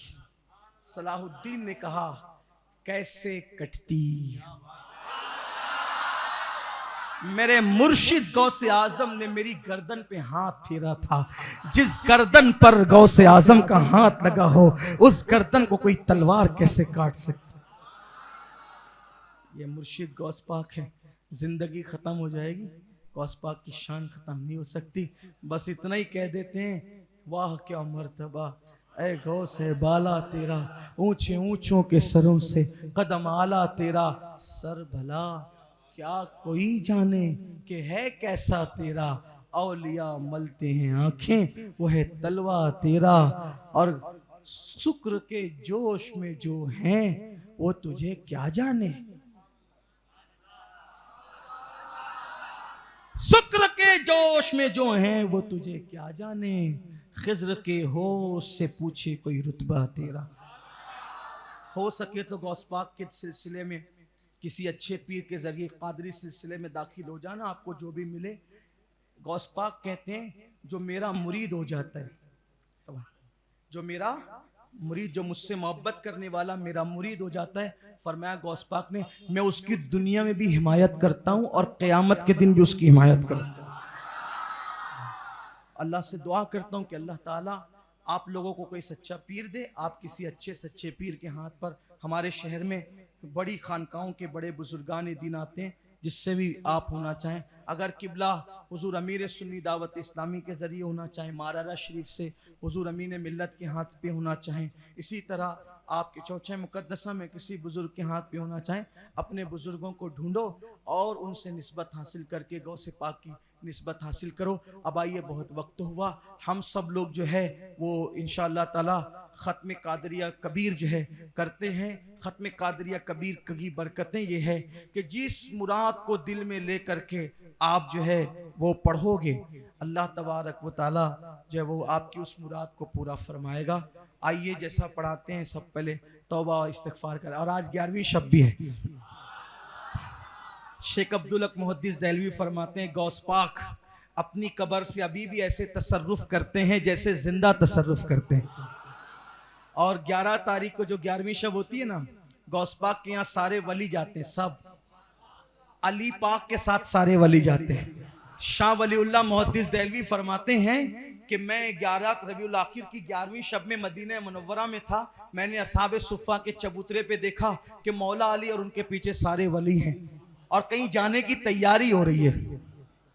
सलाहुद्दीन ने कहा, कैसे कटती? मेरे मुर्शिद गौसे आजम ने मेरी गर्दन पे हाथ फेरा था। जिस गर्दन पर गौसे आजम का हाथ लगा हो, उस गर्दन को कोई तलवार कैसे काट सकती? ये मुर्शिद गौस पाक है। जिंदगी खत्म हो जाएगी, गौस पाक की शान खत्म नहीं हो सकती। बस इतना ही कह देते हैं, वाह क्या मर्तबा ऐ गौस है बाला तेरा, ऊंचे ऊंचों के सरों से कदम आला तेरा। सर भला क्या कोई जाने कि है कैसा तेरा, औलिया मलते हैं आंखें वो है तलवा तेरा। और शुक्र के जोश में जो हैं वो तुझे क्या जाने, शुक्र के जोश में जो हैं वो तुझे क्या जाने। खिज्र के होश से पूछे कोई रुतबा तेरा। हो सके तो गौस पाक के सिलसिले में किसी अच्छे पीर के जरिए कादरी सिलसिले में दाखिल हो जाना, आपको जो भी मिले। गौस पाक कहते हैं, जो मेरा मुरीद हो जाता है, जो मेरा मुरीद, जो मुझसे मोहब्बत करने वाला मेरा मुरीद हो जाता है, फरमाया गौस पाक ने, मैं उसकी दुनिया में भी हिमायत करता हूं और क़यामत के दिन भी उसकी हिमायत करूंगा। अल्लाह से दुआ करता हूं कि अल्लाह ताला आप लोगों को कोई सच्चा पीर दे। आप किसी अच्छे सच्चे पीर के हाथ पर, हमारे शहर में बड़ी खानकाहों के बड़े बुजुर्गान दीन आते हैं, जिससे भी आप होना चाहें। अगर किबला हुजूर अमीर सुन्नी दावत इस्लामी के ज़रिए होना चाहें, मारारा शरीफ से हुजूर अमीन मिल्लत के हाथ पे होना चाहें, इसी तरह आपके चौचे मुकद्दसा में किसी बुजुर्ग के हाथ पे होना चाहें, अपने बुजुर्गों को ढूंढो और उनसे निस्बत हासिल करके गौसे पाक की निस्बत हासिल करो। अब आइए, बहुत वक्त हुआ, हम सब लोग जो है वो इंशाअल्लाह ताला ख़त्म कादरिया कबीर जो है करते हैं। ख़त्म कादरिया कबीर की बरकतें ये है कि जिस मुराद को दिल में ले करके आप जो है वो पढ़ोगे, अल्लाह तबारक व ताला जो है वो आपकी उस मुराद को पूरा फरमाएगा। आइए, जैसा पढ़ाते हैं, सब पहले तौबा और इस्तिग़फ़ार करें। और आज 11वीं शब भी है। शेख अब्दुल हक मुहद्दिस देहलवी फरमाते हैं, गौस पाक अपनी कब्र से अभी भी ऐसे तसर्रुफ करते हैं जैसे जिंदा तसर्रुफ करते हैं। और 11 तारीख को जो 11वीं शब होती है ना, गौस पाक के यहाँ सारे वली जाते हैं, सब अली पाक के साथ सारे वली जाते हैं। शाह वलीउल्लाह मुहद्दिस देहलवी फरमाते हैं कि मैं 11 रबीउल आखिर की 11वीं शब में मदीना मुनव्वरा में था। मैंने असहाबे सुफ़ा के चबूतरे पे देखा कि मौला अली और उनके पीछे सारे वली हैं और कहीं जाने की तैयारी हो रही है,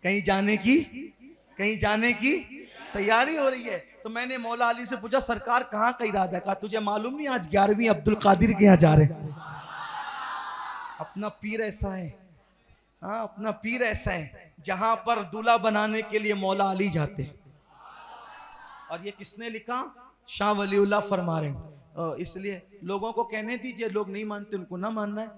कहीं जाने की तैयारी हो रही है। तो मैंने मौला अली से पूछा, सरकार कहाँ का इरादा है? कहा, तुझे मालूम नहीं आज 11वीं अब्दुल कादिर के यहाँ जा रहे हैं। अपना पीर ऐसा है, हाँ, अपना पीर ऐसा है जहां पर दूल्हा बनाने के लिए मौला अली जाते हैं। और ये किसने लिखा? शाह वलीउल्लाह फरमा रहे हैं। इसलिए लोगों को कहने दीजिए, लोग नहीं मानते उनको ना मानना है।